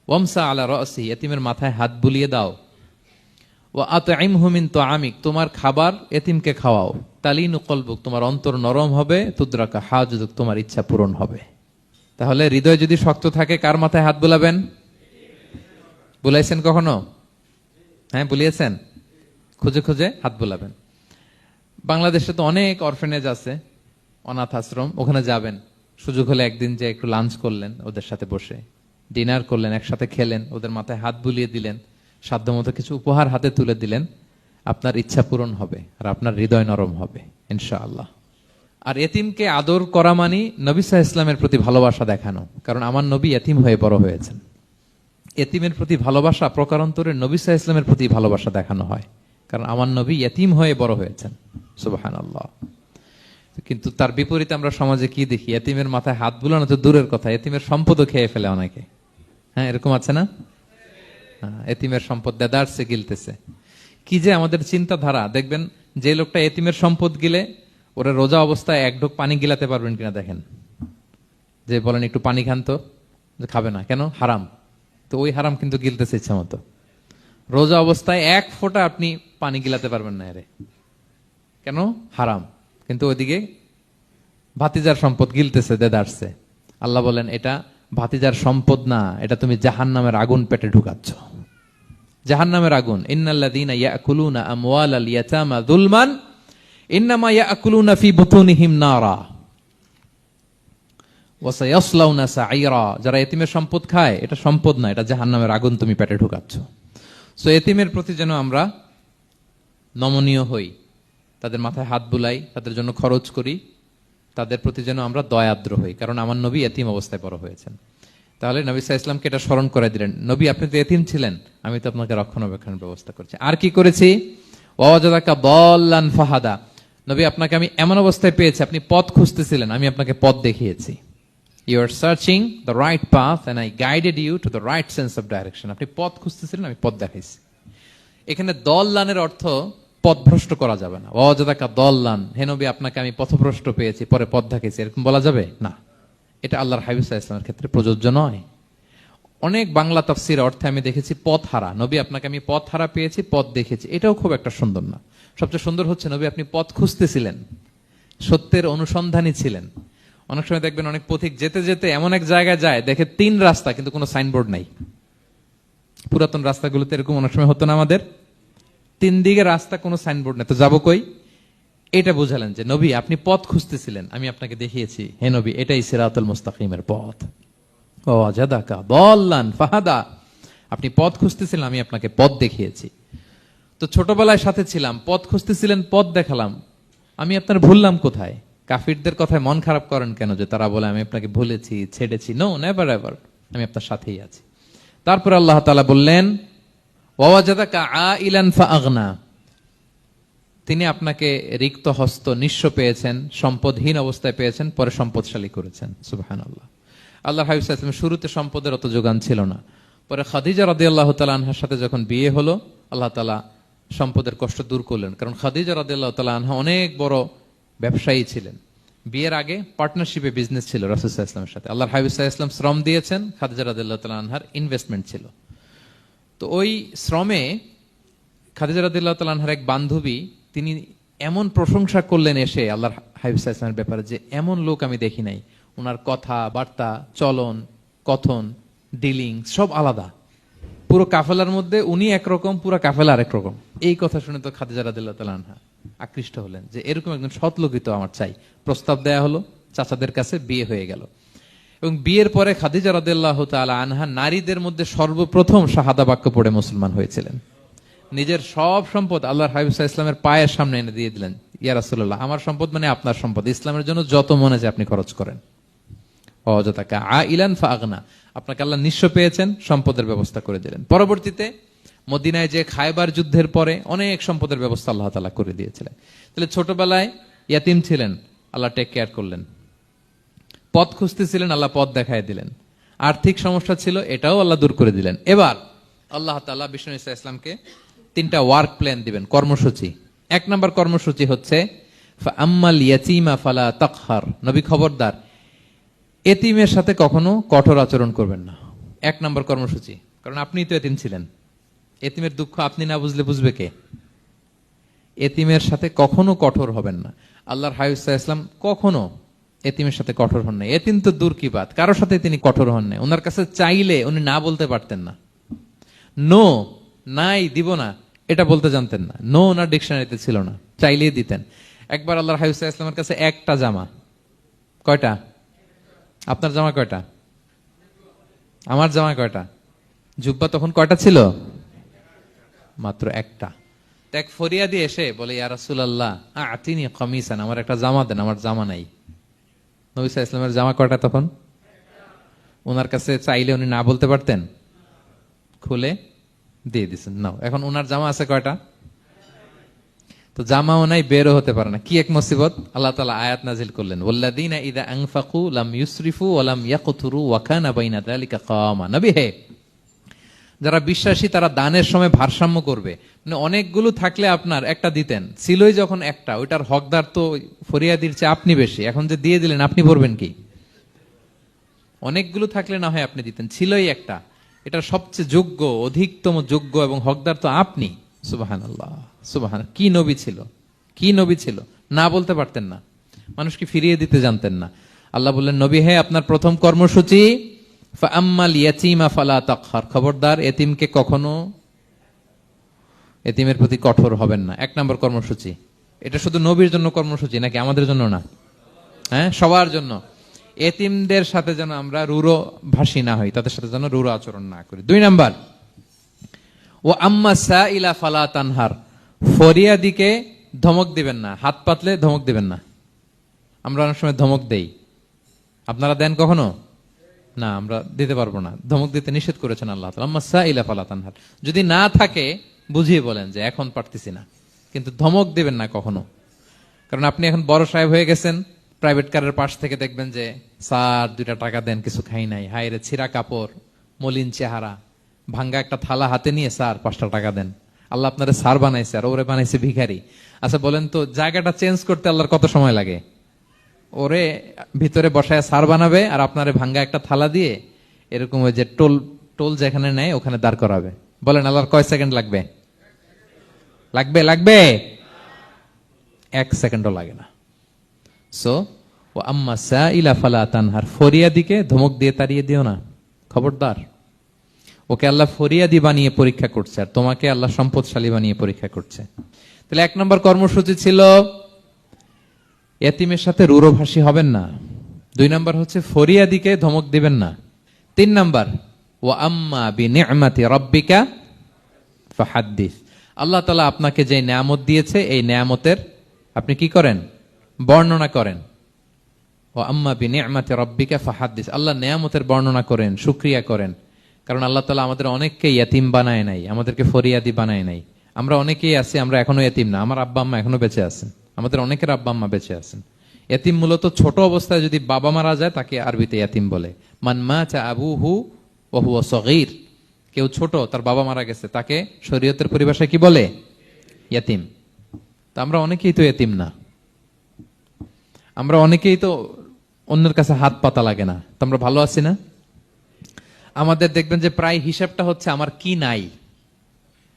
ওয়ামসা আলা রাসি, এতিমের মাথায় হাত বুলিয়ে দাও। ওয়া আতইমহু মিন তুআমিক, তোমার খাবার এতিমকে খাওয়াও। তালিনু কলবুক, তোমার অন্তর নরম হবে। তুদরাকা হাজাতুক, তোমার ইচ্ছা পূরণ হবে। তাহলে হৃদয় যদি শক্ত থাকে, কার মাথায় হাত বুলাবেন? বুলাইছেন কখনো? হ্যাঁ, বুলিয়েছেন? খুঁজে খুঁজে হাত বুলাবেন। বাংলাদেশে তো অনেক অরফেনেজ আছে, অনাথ আশ্রম, ওখানে যাবেন। সুযোগ হলে একদিন যে একটু লাঞ্চ করলেন ওদের সাথে বসে, ডিনার করলেন, একসাথে খেলেন, ওদের মাথায় হাত বুলিয়ে দিলেন, সাধ্যমতো কিছু উপহার হাতে তুলে দিলেন, আপনার ইচ্ছা পূরণ হবে আর আপনার হৃদয় নরম হবে ইনশাআল্লাহ। আর এতিমকে আদর করা মানে নবী সাল্লাল্লাহু আলাইহি ওয়াসাল্লামের প্রতি ভালোবাসা দেখানো। কারণ আমার নবী এতিম হয়ে বড় হয়েছেন। এতিমের প্রতি ভালোবাসা প্রকারান্তরে নবী সাল্লাল্লাহু আলাইহি ওয়াসাল্লামের প্রতি ভালোবাসা দেখানো হয়, কারণ আমার নবী এতিম হয়ে বড় হয়েছেন। সুবহানাল্লাহ। কিন্তু তার বিপরীতে আমরা সমাজে কি দেখি? এতিমের মাথায় হাত বুলানো তো দূরের কথা, এতিমের সম্পদও খেয়ে ফেলে অনেকে। হ্যাঁ, এরকম আছে না? এতিমের সম্পদ দেদারসে গিলতেছে। কি যে আমাদের চিন্তাধারা! দেখবেন যে লোকটা এতিমের সম্পদ গিলে, ওরা রোজা অবস্থায় এক ঢোক পানি গিলাতে পারবেন কিনা দেখেন। যে বলেন একটু পানি খান তো, যে খাবে না কেন? হারাম। তো ওই হারাম কিন্তু গিলতেছে ইচ্ছা মতো। রোজা অবস্থায় এক ফোঁটা আপনি পানি গিলাতে পারবেন না, এরে কেন? হারাম। কিন্তু ওইদিকে ভাতিজার সম্পদ গিলতেছে দেদারসে। আল্লাহ বলেন, এটা ভাতিজার সম্পদ না, এটা তুমি জাহান্নামের আগুন পেটে ঢুকাচ্ছ। জাহান্নামের আগুন। ইন্নাল্লাযীনা ইয়াকুলুনা আমওয়ালাল ইয়াতামা যুলমান ইন্নামা ইয়াকুলুনা ফি বুতুনিহিম নারা ওয়া সায়াসলাউনা সাঈরা। যারা এতিমের সম্পদ খায়, এটা সম্পদ না, এটা জাহান্নামের আগুন তুমি পেটে ঢুকাচ্ছ। সো এতিমের প্রতি যেন আমরা নমনীয় হই, তাদের মাথায় হাত বুলাই, তাদের জন্য খরচ করি, তাদের প্রতি যেন আমরা দয়াদ্র হই, কারণ আমার নবী এতিম অবস্থায় বড় হয়েছেন। তাহলে নবী সাল্লাল্লাহু আলাইহি ওয়াসাল্লামকে এটা স্মরণ করে দিলেন, নবী আপনি তো এতিম ছিলেন, আমি তো আপনাকে রক্ষণাবেক্ষণের ব্যবস্থা করছি। আর কি করেছি? ওয়াজাদাকা দাল্লান ফাহাদা, নবী আপনাকে আমি এমন অবস্থায় পেয়েছি, আপনি পথ খুঁজতেছিলেন, আমি আপনাকে পথ দেখিয়েছি। You are searching the right path and I guided you to the right sense of direction. আপনি পথ খুঁজতেছিলেন, আমি পথ দেখাইছি। এখানে দল্লানের অর্থ পথভ্রষ্ট করা যাবে না। ওয়াজাদাকা দাল্লান, হে নবী আপনাকে আমি পথভ্রষ্ট পেয়েছি, পরে পথ দেখাইছি, এরকম বলা যাবে না। এটা আল্লাহর হাবিব সাল্লাল্লাহু আলাইহি ওয়াসাল্লামের ক্ষেত্রে প্রযোজ্য নয়। অনেক বাংলা তাফসীর অর্থে আমি দেখেছি পথ হারা, নবী আপনাকে আমি পথ হারা পেয়েছি, পথ দেখেছি, এটাও খুব একটা সুন্দর না। সবচেয়ে সুন্দর হচ্ছে নবী আপনি পথ খুঁজতেছিলেন, সত্যের অনুসন্ধানী ছিলেন। অনেক সময় দেখবেন অনেক পথিক যেতে যেতে এমন এক জায়গায় যায়, দেখে 3 রাস্তা কিন্তু কোনো সাইনবোর্ড নাই। পুরাতন রাস্তাগুলোতে এরকম অনেক সময় হতো না আমাদের, 3 দিকে রাস্তা, কোনো সাইনবোর্ড নেই, তো যাবো কই? এটা বুঝালেন যে নবী আপনি পথ খুঁজতেছিলেন, আমি আপনাকে দেখিয়েছি, হে নবী এটাই সিরাতুল মুস্তাকিমের পথ। ওয়াজাদাকা দাল্লান ফাহাদা, আপনি পথ খুঁজতেছিলেন, আমি আপনাকে পথ দেখিয়েছি। তো ছোটবেলায় সাথে ছিলাম, পথ খুঁজতেছিলেন, পথ দেখালাম, আমি আপনার ভুললাম কোথায়? কাফিরদের কথায় মন খারাপ করেন কেন যে তারা বলে আমি আপনাকে ভুলেছি, ছেড়েছি? নো, নেভার এভার, আমি আপনার সাথেই আছি। তারপর আল্লাহ তাআলা বললেন ওয়াজাদাকা আইলান ফাআগনা, তিনি আপনাকে রিক্ত হস্ত, নিঃস্ব পেয়েছেন, সম্পদহীন অবস্থায় পেয়েছেন, পরে সম্পদশালী করেছেন। সুবহানাল্লাহ। আল্লাহর হাবিব সাল্লাল্লাহু আলাইহি ওয়াসাল্লাম শুরুতে সম্পদের অত যোগান ছিল না, পরে খাদিজা রাদিয়াল্লাহু তাআলা আনহার সাথে যখন বিয়ে হলো, আল্লাহ তাআলা সম্পদের কষ্ট দূর করলেন। কারণ খাদিজা রাদিয়াল্লাহু তাআলা আনহা অনেক বড় ব্যবসায়ী ছিলেন। বিয়ের আগে পার্টনারশিপে বিজনেস ছিল রাসূল সাল্লাল্লাহু আলাইহি ওয়াসাল্লামের সাথে। আল্লাহর হাবিব সাল্লাল্লাহু আলাইহি ওয়াসাল্লাম শ্রম দিয়েছেন, খাদিজা রাদিয়াল্লাহু তাআলা আনহার ইনভেস্টমেন্ট ছিল। তো ওই শ্রমে খাদিজা রাদিয়াল্লাহু তাআলা আনহার এক বান্ধবী, তিনি এমন প্রশংসা করলেন এসে আল্লাহর হাবিব সাল্লাল্লাহু আলাইহি ওয়াসাল্লামের ব্যাপারে যে এমন লোক আমি দেখি নাই, ওনার কথা বার্তা, চলন, কথন, ডিলিং সব আলাদা। পুরো কাফেলার মধ্যে উনি একরকম, পুরো কাফেলা আরেক রকম। এই কথা শুনে তো খাদিজা রাদিয়াল্লাহু তাআলা আনহা আকৃষ্ট হলেন যে এরকম একজন সৎ লোকই তো আমার চাই। প্রস্তাব দেয়া হলো, চাচাদের কাছে বিয়ে হয়ে গেল। এবং বিয়ের পরে খাদিজা রাদিয়াল্লাহু তাআলা আনহা নারীদের মধ্যে সর্বপ্রথম শাহাদা বাক্য পড়ে মুসলমান হয়েছিলেন। নিজের সব সম্পদ আল্লাহর হাবিব সাল্লাল্লাহু আলাইহি ওয়াসাল্লামের পায়ের সামনে এনে দিয়ে দিলেন, ইয়া রাসূলুল্লাহ আমার সম্পদ মানে আপনার সম্পদ, ইসলামের জন্য যত মনে চায় আপনি খরচ করেন। ওয়াজাদাকা আইলান ফাআগনা, আপনাকে আল্লাহ নিঃস্ব পেয়েছেন, সম্পদের ব্যবস্থা করে দিলেন। পরবর্তীতে মদিনায় যে খায়বার যুদ্ধের পরে অনেক সম্পদের ব্যবস্থা আল্লাহ তাআলা করে দিয়েছিলেন। তাহলে ছোটবেলায় ইয়াতিম ছিলেন, আল্লাহ টেক কেয়ার করলেন। পথ খুঁজতেছিলেন, আল্লাহ পথ দেখায় দিলেন। আর্থিক সমস্যা ছিল, এটাও আল্লাহ দূর করে দিলেন। এবার আল্লাহ তাআলা বিষ্ণু ঈসা ইসলামকে 3টা ওয়ার্ক প্ল্যান দিবেন, কর্মসূচি। 1 নম্বর কর্মসূচি হচ্ছে ফাআম্মাল ইয়াতীমা ফালা তাকহার, নবী খবরদার এতিমের সাথে কখনো কঠোর আচরণ করবেন না। 1 নম্বর কর্মসূচি, কারণ আপনিই তো এতিম ছিলেন। এতিমের দুঃখ আপনি না বুঝলে বুঝবে কে? এতিমের সাথে কখনো কঠোর হবেন না। আল্লাহর হাবিব সাল্লাল্লাহু আলাইহি ওয়াসাল্লাম কখনো এতিমের সাথে কঠোর হন না। এতিম তো দূর কি বাত, কারোর সাথে তিনি কঠোর হন না। ওনার কাছে চাইলে উনি না বলতে পারতেন না। নো, নাই, দিব না, এটা বলতে জানতেন না। নো ওনার ডিকশনারিতে ছিল না, চাইলেই দিতেন। একবার আল্লাহর হাবিব সাল্লাল্লাহু আলাইহি ওয়াসাল্লামের কাছে একটা জামা, কয়টা? আপনার জামা কয়টা? আমার জামা কয়টা? জুব্বা তখন কয়টা ছিল? মাত্র একটা। এক ফরিয়াদি এসে বলে, ইয়া রাসূলুল্লাহ আতিনি কামিসান, আমার একটা জামা দেন, আমার জামা নাই। নবী সাল্লাল্লাহু আলাইহি ওয়াসাল্লামের জামা কয়টা তখন? ওনার কাছে চাইলে উনি না বলতে পারতেন, খুলে দিয়ে দিচ্ছেন। নাও, এখন ওনার জামা আছে কয়টা? তো জামাও নাই, বেরও হতে পারে না। কি এক মুসিবত! আল্লাহ তাআলা আয়াত নাজিল করলেন, ওয়াল্লাযীনা ইযা আনফাকু লাম ইউসরিফু ওয়া লাম ইয়াকতুরু ওয়া কানা বাইনা যালিকা কাওয়ামা। নবী হে, যারা বিশ্বাসী তারা দানের সময় ভারসাম্য করবে। মানে অনেকগুলো থাকলে আপনার একটা দিতেন, ছিলই যখন একটা, ওইটার হকদার তো ফরিয়াদির চেয়ে আপনি বেশি। এখন যে দিয়ে দিলেন, আপনি ভরবেন কি? অনেকগুলো থাকলে না হয় আপনি দিতেন, ছিলই একটা, এটা সবচেয়ে যোগ্য, অধিকতম যোগ্য এবং হকদার তো আপনি। সুবহানাল্লাহ, সুবহান। কি নবী ছিল, কি নবী ছিল! না বলতে পারতেন না, মানুষকে ফিরিয়ে দিতে জানতেন না। আল্লাহ বললেন, নবী হে, আপনার প্রথম কর্মসূচি ফাআম্মাল ইয়াতীমা ফালা তাকহার, খবরদার এতিমকে কখনো, এতিমের প্রতি কঠোর হবেন না। 1 নম্বর কর্মসূচি। এটা শুধু নবীর জন্য কর্মসূচি নাকি আমাদের জন্য না? হ্যাঁ, সবার জন্য। এতিমদের সাথে যেন আমরা রূঢ় ভাষী না হই, তাদের সাথে যেন রূঢ় আচরণ না করি। 2 নাম্বার, ও আম্মা সাইলা ফালা তানহার, ফরিয়াদিকে ধমক দিবেন না, হাত পাতলে ধমক দিবেন না। আমরা অনেক সময় ধমক দেই, আপনারা দেন কখনো? না, আমরা দিতে পারবো না, ধমক দিতে নিষেধ করেছেন আল্লাহ তাআলা। আম্মা সাইলা ফালা তানহার, যদি না থাকে বুঝিয়ে বলেন যে এখন পারতেছি না, কিন্তু ধমক দিবেন না কখনো। কারণ আপনি এখন বড় সাহেব হয়ে গেছেন, প্রাইভেট কারের পাশ থেকে দেখবেন যে স্যার 2টা টাকা দেন, কিছু খাই নাই, হায় রে ছিঁড়া কাপড়, মলিন চেহারা, ভাঙ্গা একটা থালা হাতে নিয়ে স্যার 5টা টাকা দেন। আল্লাহ আপনারে স্যার বানাইছে আর ওরে বানাইছে ভিখারি। আচ্ছা বলেন তো, জায়গাটা চেঞ্জ করতে আল্লাহর কত সময় লাগে? ওরে ভিতরে বসায় স্যার বানাবে আর আপনারে ভাঙ্গা একটা থালা দিয়ে এরকম ওই যে টোল টোল যেখানে নেয় ওখানে দাঁড় করাবে। বলেন আল্লাহর কয় সেকেন্ড লাগবে? লাগবে 1 সেকেন্ডও লাগে না। সো ও আম্মা সাইলা ফালা তানহার, ফরিয়াদিকে ধমক দিয়ে তাড়িয়ে দিও না, খবরদার। ওকে আল্লাহ ফরিয়াদি বানিয়ে পরীক্ষা করছে, আর তোমাকে আল্লাহ সম্পদশালী বানিয়ে পরীক্ষা করছে। তাহলে 1 নম্বর কর্মসূচি ছিল এতিমের সাথে রূঢ়ভাষী হবেন না। 2 নাম্বার হচ্ছে ফরিয়াদিকে ধমক দিবেন না। 3 নাম্বার, ওয়া আম্মা বিনি'মাতি রাব্বিকা ফাহাদ্দিস, আল্লাহ তাআলা আপনাকে যে নেয়ামত দিয়েছে এই নেয়ামতের আপনি কি করেন? বর্ণনা করেন। ওয়া আম্মা বিনি'মাতি রাব্বিকা ফাহাদ্দিস, আল্লাহ নেয়ামতের বর্ণনা করেন, শুকরিয়া করেন। কারণ আল্লাহ তাআলা আমাদের অনেককে ইতিম বানায় নাই, আমাদেরকে ফরিয়াদি বানায় নাই। আমরা অনেকেই আছি, আমরা এখনো ইতিম না, আমার আব্বা আম্মা এখনো বেঁচে আছেন, আমাদের অনেকের আব্বা আম্মা বেঁচে আছেন। ইতিম মূলত ছোট অবস্থায় যদি বাবা মারা যায় তাকে আরবিতে ইতিম বলে। মান মাতা আবুহু ওয়া হুয়া সগীর, কেউ ছোট, তার বাবা মারা গেছে, তাকে শরীয়তের পরিভাষায় কি বলে? ইতিম। তা আমরা অনেকেই তো ইতিম না, আমরা অনেকেই তো অন্যের কাছে হাত পাতা লাগে না, তো আমরা ভালো আছি না? আমাদের দেখবেন যে প্রায় হিসাবটা হচ্ছে আমার কি নাই।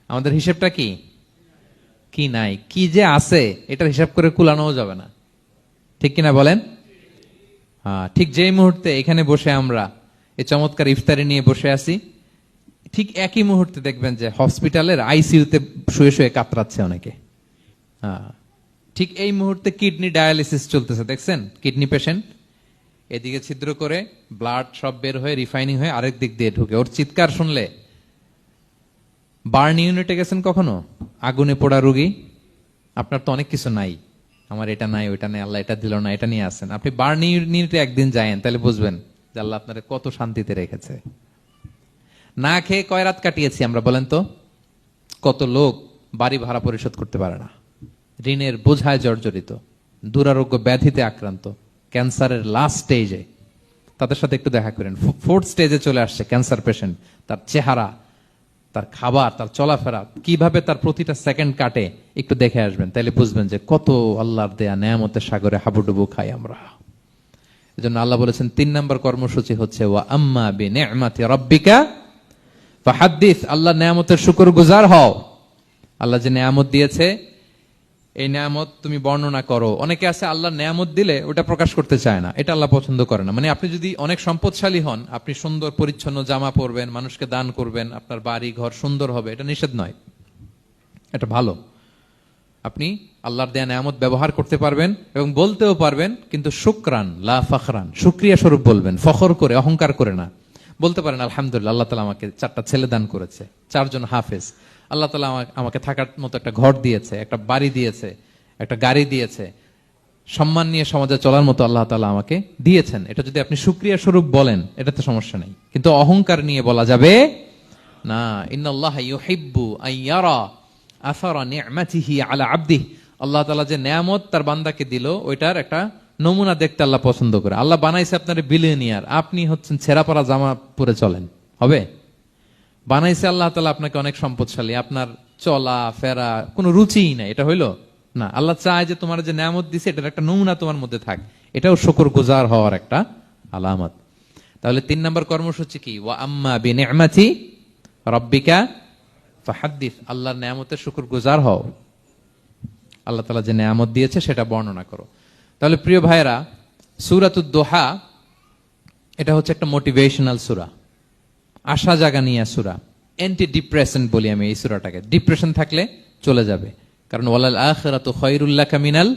আমাদের হিসাবটা কি? কি নাই, কি যে আছে এটার হিসাব করে কুলানোও যাবে না, ঠিক কিনা বলেন? হ্যাঁ, ঠিক যেই মুহূর্তে এখানে বসে আমরা এই চমৎকার ইফতারি নিয়ে বসে আছি, ঠিক একই মুহূর্তে দেখবেন যে হসপিটালের আইসিইউতে শুয়ে শুয়ে কাতরাচ্ছে অনেকে। হ্যাঁ, ঠিক এই মুহূর্তে কিডনি ডায়ালিসিস চলতেছে, দেখছেন? কিডনি পেশেন্ট এদিকে ছিদ্র করে ব্লাড সব বের হয়ে রিফাইনিং হয়ে আরেক দিক দিয়ে ঢুকে, ওর চিৎকার শুনলে। বার্ন ইউনিটে গেছেন কখনো? আগুনে পোড়া রোগী, আপনার তো অনেক কিছু নাই, আমার এটা নাই ওইটা নাই, আল্লাহ এটা দিল না, এটা নিয়ে আসেন। আপনি বার্ন ইউনিটে একদিন যায়েন, তাহলে বুঝবেন যে আল্লাহ আপনার কত শান্তিতে রেখেছে। না খেয়ে কয় রাত কাটিয়েছি আমরা, বলেন তো? কত লোক বাড়ি ভাড়া পরিশোধ করতে পারে না, ঋণের বোঝায় জর্জরিত, দুরারোগ্য ব্যাধিতে আক্রান্ত, ক্যান্সারের লাস্ট স্টেজে। তাদের সাথে একটু দেখা করেন, 4th স্টেজে চলে আসছে ক্যান্সার পেশেন্ট। তার চেহারা, তার খাবার, তার চলাফেরা, কিভাবে তার প্রতিটা সেকেন্ড কাটে, একটু দেখে আসবেন, তাইলে বুঝবেন যে কত আল্লাহর দেয়া নেয়ামতের সাগরে হাবুডুবু খাই আমরা। এজন্য আল্লাহ বলেছেন 3 নম্বর কর্মসূচি হচ্ছে ওয়া আম্মা বিনি'মাতি রাব্বিকা ফাহাদ্দিস, আল্লাহ নেয়ামতের শুকরগুজার হও। আল্লাহ যে নেয়ামত দিয়েছে এই নেয়ামত তুমি বর্ণনা করো। অনেকে আছে আল্লাহ নেয়ামত দিলে ওটা প্রকাশ করতে চায় না, এটা আল্লাহ পছন্দ করে না। মানে আপনি যদি অনেক সম্পদশালী হন, আপনি সুন্দর পরিচ্ছন্ন জামা পরবেন, মানুষকে দান করবেন, আপনার বাড়ি ঘর সুন্দর হবে, এটা নিষেধ নয়, এটা ভালো। আপনি আল্লাহর দেয়া নেয়ামত ব্যবহার করতে পারবেন এবং বলতেও পারবেন, কিন্তু শুকরান লা ফখরান, শুকরিয়া স্বরূপ বলবেন, ফখর করে, অহংকার করে না। বলতে পারেন আলহামদুলিল্লাহ, আল্লাহ তাআলা আমাকে 4টা ছেলে দান করেছে, 4 জন হাফেজ, আল্লাহ তাআলা আমাকে থাকার মতো একটা ঘর দিয়েছে, একটা বাড়ি দিয়েছে, একটা গাড়ি দিয়েছে, সম্মান নিয়ে সমাজে চলার মতো আল্লাহ তাআলা আমাকে দিয়েছেন। এটা যদি আপনি শুকরিয়া স্বরূপ বলেন, এটাতে সমস্যা নেই, কিন্তু অহংকার নিয়ে বলা যাবে না। ইন্নাল্লাহা ইউহিব্বু আইয়ারা আসারা নি'মাতিহি আলা আবদিহি, আল্লাহ তাআলা যে নেয়ামত তার বান্দাকে দিল ওইটার একটা নমুনা দেখতে আল্লাহ পছন্দ করে। আল্লাহ বানাইছে আপনার বিলিয়নিয়ার, আপনি হচ্ছেন ছেঁড়া পরা জামা পরে চলেন, হবে? বানাইছে আল্লাহ তাআলা আপনাকে অনেক সম্পদশালী, আপনার চলা ফেরা কোনো রুচিই নাই, এটা হইলো না। আল্লাহ চায় যে তোমার যে নেয়ামত দিছে এটার একটা নমুনা তোমার মধ্যে থাক, এটাও শুকরগুজার হওয়ার একটা আলামত। তাহলে 3 নম্বর কর্মসূচি কি? ওয়া আম্মা বিনি'মাতি রাব্বিকা ফাহাদ্দিস, আল্লাহর নেয়ামতের শুকরগুজার হও, আল্লাহ তাআলা যে নেয়ামত দিয়েছে সেটা বর্ণনা করো। তাহলে প্রিয় ভাইরা, সূরাতুদ দোহা এটা হচ্ছে একটা মোটিভেশনাল সূরা, আশা জাগানিয়া সূরা, অ্যান্টি ডিপ্রেশন বলি আমি এই সূরাটাকে। ডিপ্রেশন থাকলে চলে যাবে, কারণ ওয়ালাল আখিরাতু খায়রুল লাকা মিনাল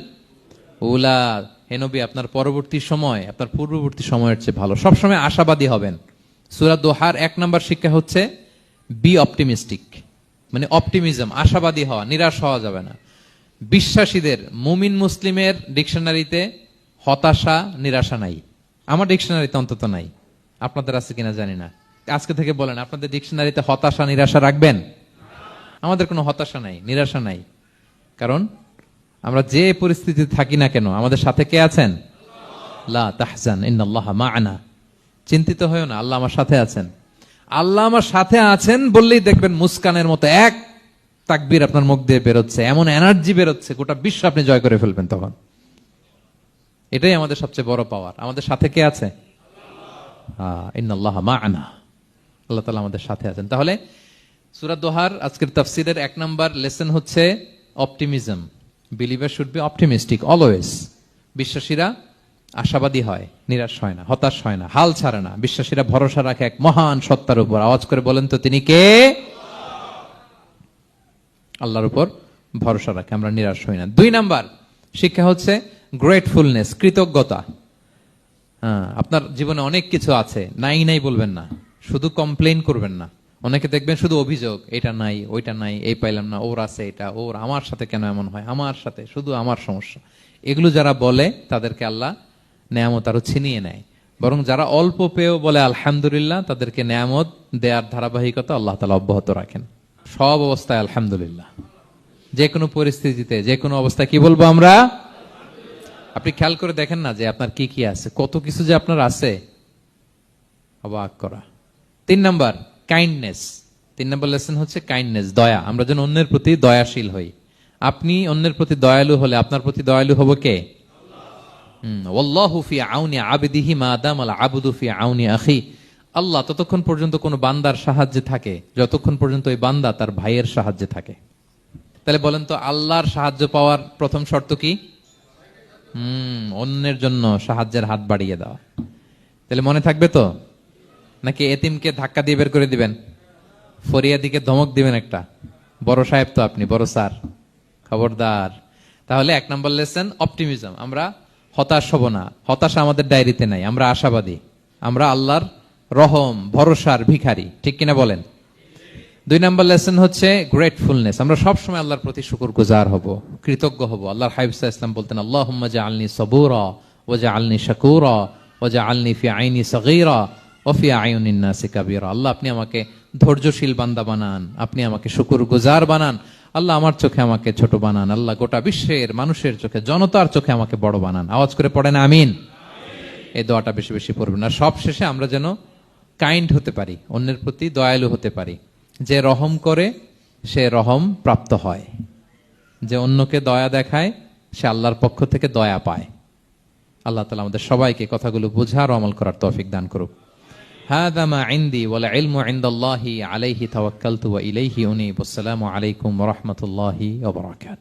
উলা। হে নবী, আপনার পরবর্তী সময় আপনার পূর্ববর্তী সময়ের চেয়ে ভালো। সবসময় আশাবাদী হবেন। সূরা দোহার 1 নম্বর শিক্ষা হচ্ছে বি অপটিমিস্টিক, মানে অপটিমিজম, আশাবাদী হওয়া, নিরাশ হওয়া যাবে না। বিশ্বাসীদের, মুমিন মুসলিমের ডিকশনারিতে হতাশা নিরাশা নাই। আমার ডিকশনারিতে অন্তত নাই, আপনাদের আছে কিনা জানি না। আজকে থেকে বলেন, আপনাদের ডিকশনারিতে হতাশা নিরাশা রাখবেন? আমাদের কোনো হতাশা নাই, নিরাশা নাই। কারণ আমরা যে পরিস্থিতিতে থাকি না কেন, আমাদের সাথে কে আছেন? লা তাহজান ইন্নাল্লাহা মা'ানা। চিন্তিত হয়ো না, আল্লাহ আমার সাথে আছেন। আল্লাহ আমার সাথে আছেন বললেই দেখবেন মুস্কানের মতো এক তাকবীর আপনার মুখ দিয়ে বেরোচ্ছে, এমন এনার্জি বেরোচ্ছে, গোটা বিশ্ব আপনি জয় করে ফেলবেন তখন। এটাই আমাদের সবচেয়ে বড় পাওয়ার। আমাদের সাথে কে আছে? ইন্নাল্লাহা মা'ানা, আল্লাহ তাআলা আমাদের সাথে আছেন। তাহলে সূরা দোহার আজকের তাফসীরের 1 নাম্বার লেসন হচ্ছে optimism. Believer should be optimistic always. বিশ্বাসীরা আশাবাদী হয়, নিরাশ হয় না, হতাশ হয় না, হাল ছাড়ে না। বিশ্বাসীরা ভরসা রাখে এক মহান সত্তার উপর। আওয়াজ করে বলেন তো, তিনি কে? আল্লাহর উপর ভরসা রাখে, আমরা নিরাশ হই না। 2 নাম্বার শিক্ষা হচ্ছে গ্রেটফুলনেস, কৃতজ্ঞতা। আপনার জীবনে অনেক কিছু আছে, নাই নাই বলবেন না, শুধু কমপ্লেইন করবেন না। অনেকে দেখবেন শুধু অভিযোগ, এটা নাই, ওইটা নাই, এই পাইলাম না, ওর আছে এটা, ওর, আমার সাথে কেন এমন হয়, আমার সাথে শুধু আমার সমস্যা। এগুলো যারা বলে তাদেরকে আল্লাহ নেয়ামত আরো ছিনিয়ে নেয়। বরং যারা অল্প পেয়েও বলে আলহামদুলিল্লাহ, তাদেরকে নেয়ামত দেওয়ার ধারাবাহিকতা আল্লাহ তাআলা অব্যাহত রাখেন। সব অবস্থায় আলহামদুলিল্লাহ, যে কোনো পরিস্থিতিতে, যে কোনো অবস্থায় কি বলবো আমরা? আপনি খেয়াল করে দেখেন না যে আপনার কি কি আছে, কত কিছু যে আপনার আছে, অবাক করা। 3 নাম্বার কাইন্ডনেস। 3 নাম্বার লেসন হচ্ছে কাইন্ডনেস, দয়া। আমরা যেন অন্যের প্রতি দয়াশীল হই। আপনি অন্যের প্রতি দয়ালু হলে আপনার প্রতি দয়ালু হবো কে? ওয়াল্লাহু ফি আউনি আবদিহি মা দামাল আবদু ফি আউনি আখি। আল্লাহ ততক্ষণ পর্যন্ত কোন বান্দার সাহায্যে থাকে যতক্ষণ পর্যন্ত ওই বান্দা তার ভাইয়ের সাহায্যে থাকে। তাহলে বলেন তো, আল্লাহর সাহায্য পাওয়ার প্রথম শর্ত কি? অন্যের জন্য সাহায্যের হাত বাড়িয়ে দেওয়া। তাহলে মনে থাকবে তো? নাকি এতিমকে ধাক্কা দিয়ে বের করে দিবেন? ফরিয়াদিকে ধমক দিবেন একটা? বড় সাহেব তো আপনি, বড় স্যার, খবরদার। তাহলে 1 নম্বর লেসন অপটিমিজম। আমরা হতাশ হব না, হতাশা আমাদের ডায়েরিতে নাই, আমরা আশাবাদী, আমরা আল্লাহর রহম ভরসার ভিখারি, ঠিক কিনা বলেন? 2 নম্বর লেসন হচ্ছে গ্রেটফুলনেস। আমরা সবসময় আল্লাহর প্রতি শুকরগুজার হব, কৃতজ্ঞ হব। আল্লাহর হাবিব সাল্লাল্লাহু আলাইহি ওয়াসাল্লাম বলতেন, আল্লাহুম্মা জাআলনি সাবুরা ওয়া জাআলনি শাকুরা ওয়া জাআলনি ফি আইনি সাগীরা ওয়া ফি আয়ুনিন নাসি কাবীরা। আল্লাহ, আপনি আমাকে ধৈর্যশীল বান্দা বানান, আপনি আমাকে শুকরগুজার বানান। আল্লাহ, আমার চোখে আমাকে ছোট বানান। আল্লাহ, গোটা বিশ্বের মানুষের চোখে, জনতার চোখে আমাকে বড় বানান। আওয়াজ করে পড়েন আমিন। এই দোয়াটা বেশি বেশি পড়বেন। আর সব শেষে আমরা যেন কাইন্ড হতে পারি, অন্যের প্রতি দয়ালু হতে পারি। যে রহম করে সে রহম প্রাপ্ত হয়, যে অন্যকে দয়া দেখায় সে আল্লাহর পক্ষ থেকে দয়া পায়। আল্লাহ তাআলা আমাদের সবাইকে কথাগুলো বোঝার ও আমল করার তৌফিক দান করুক। হাযা মা ইনদি ওয়াল ইলমু ইনদাল্লাহি আলাইহি তাওয়াক্কালতু ওয়া ইলাইহি উনীব। আসসালামু আলাইকুম ওয়া রাহমাতুল্লাহি ওয়া বারাকাতুহু।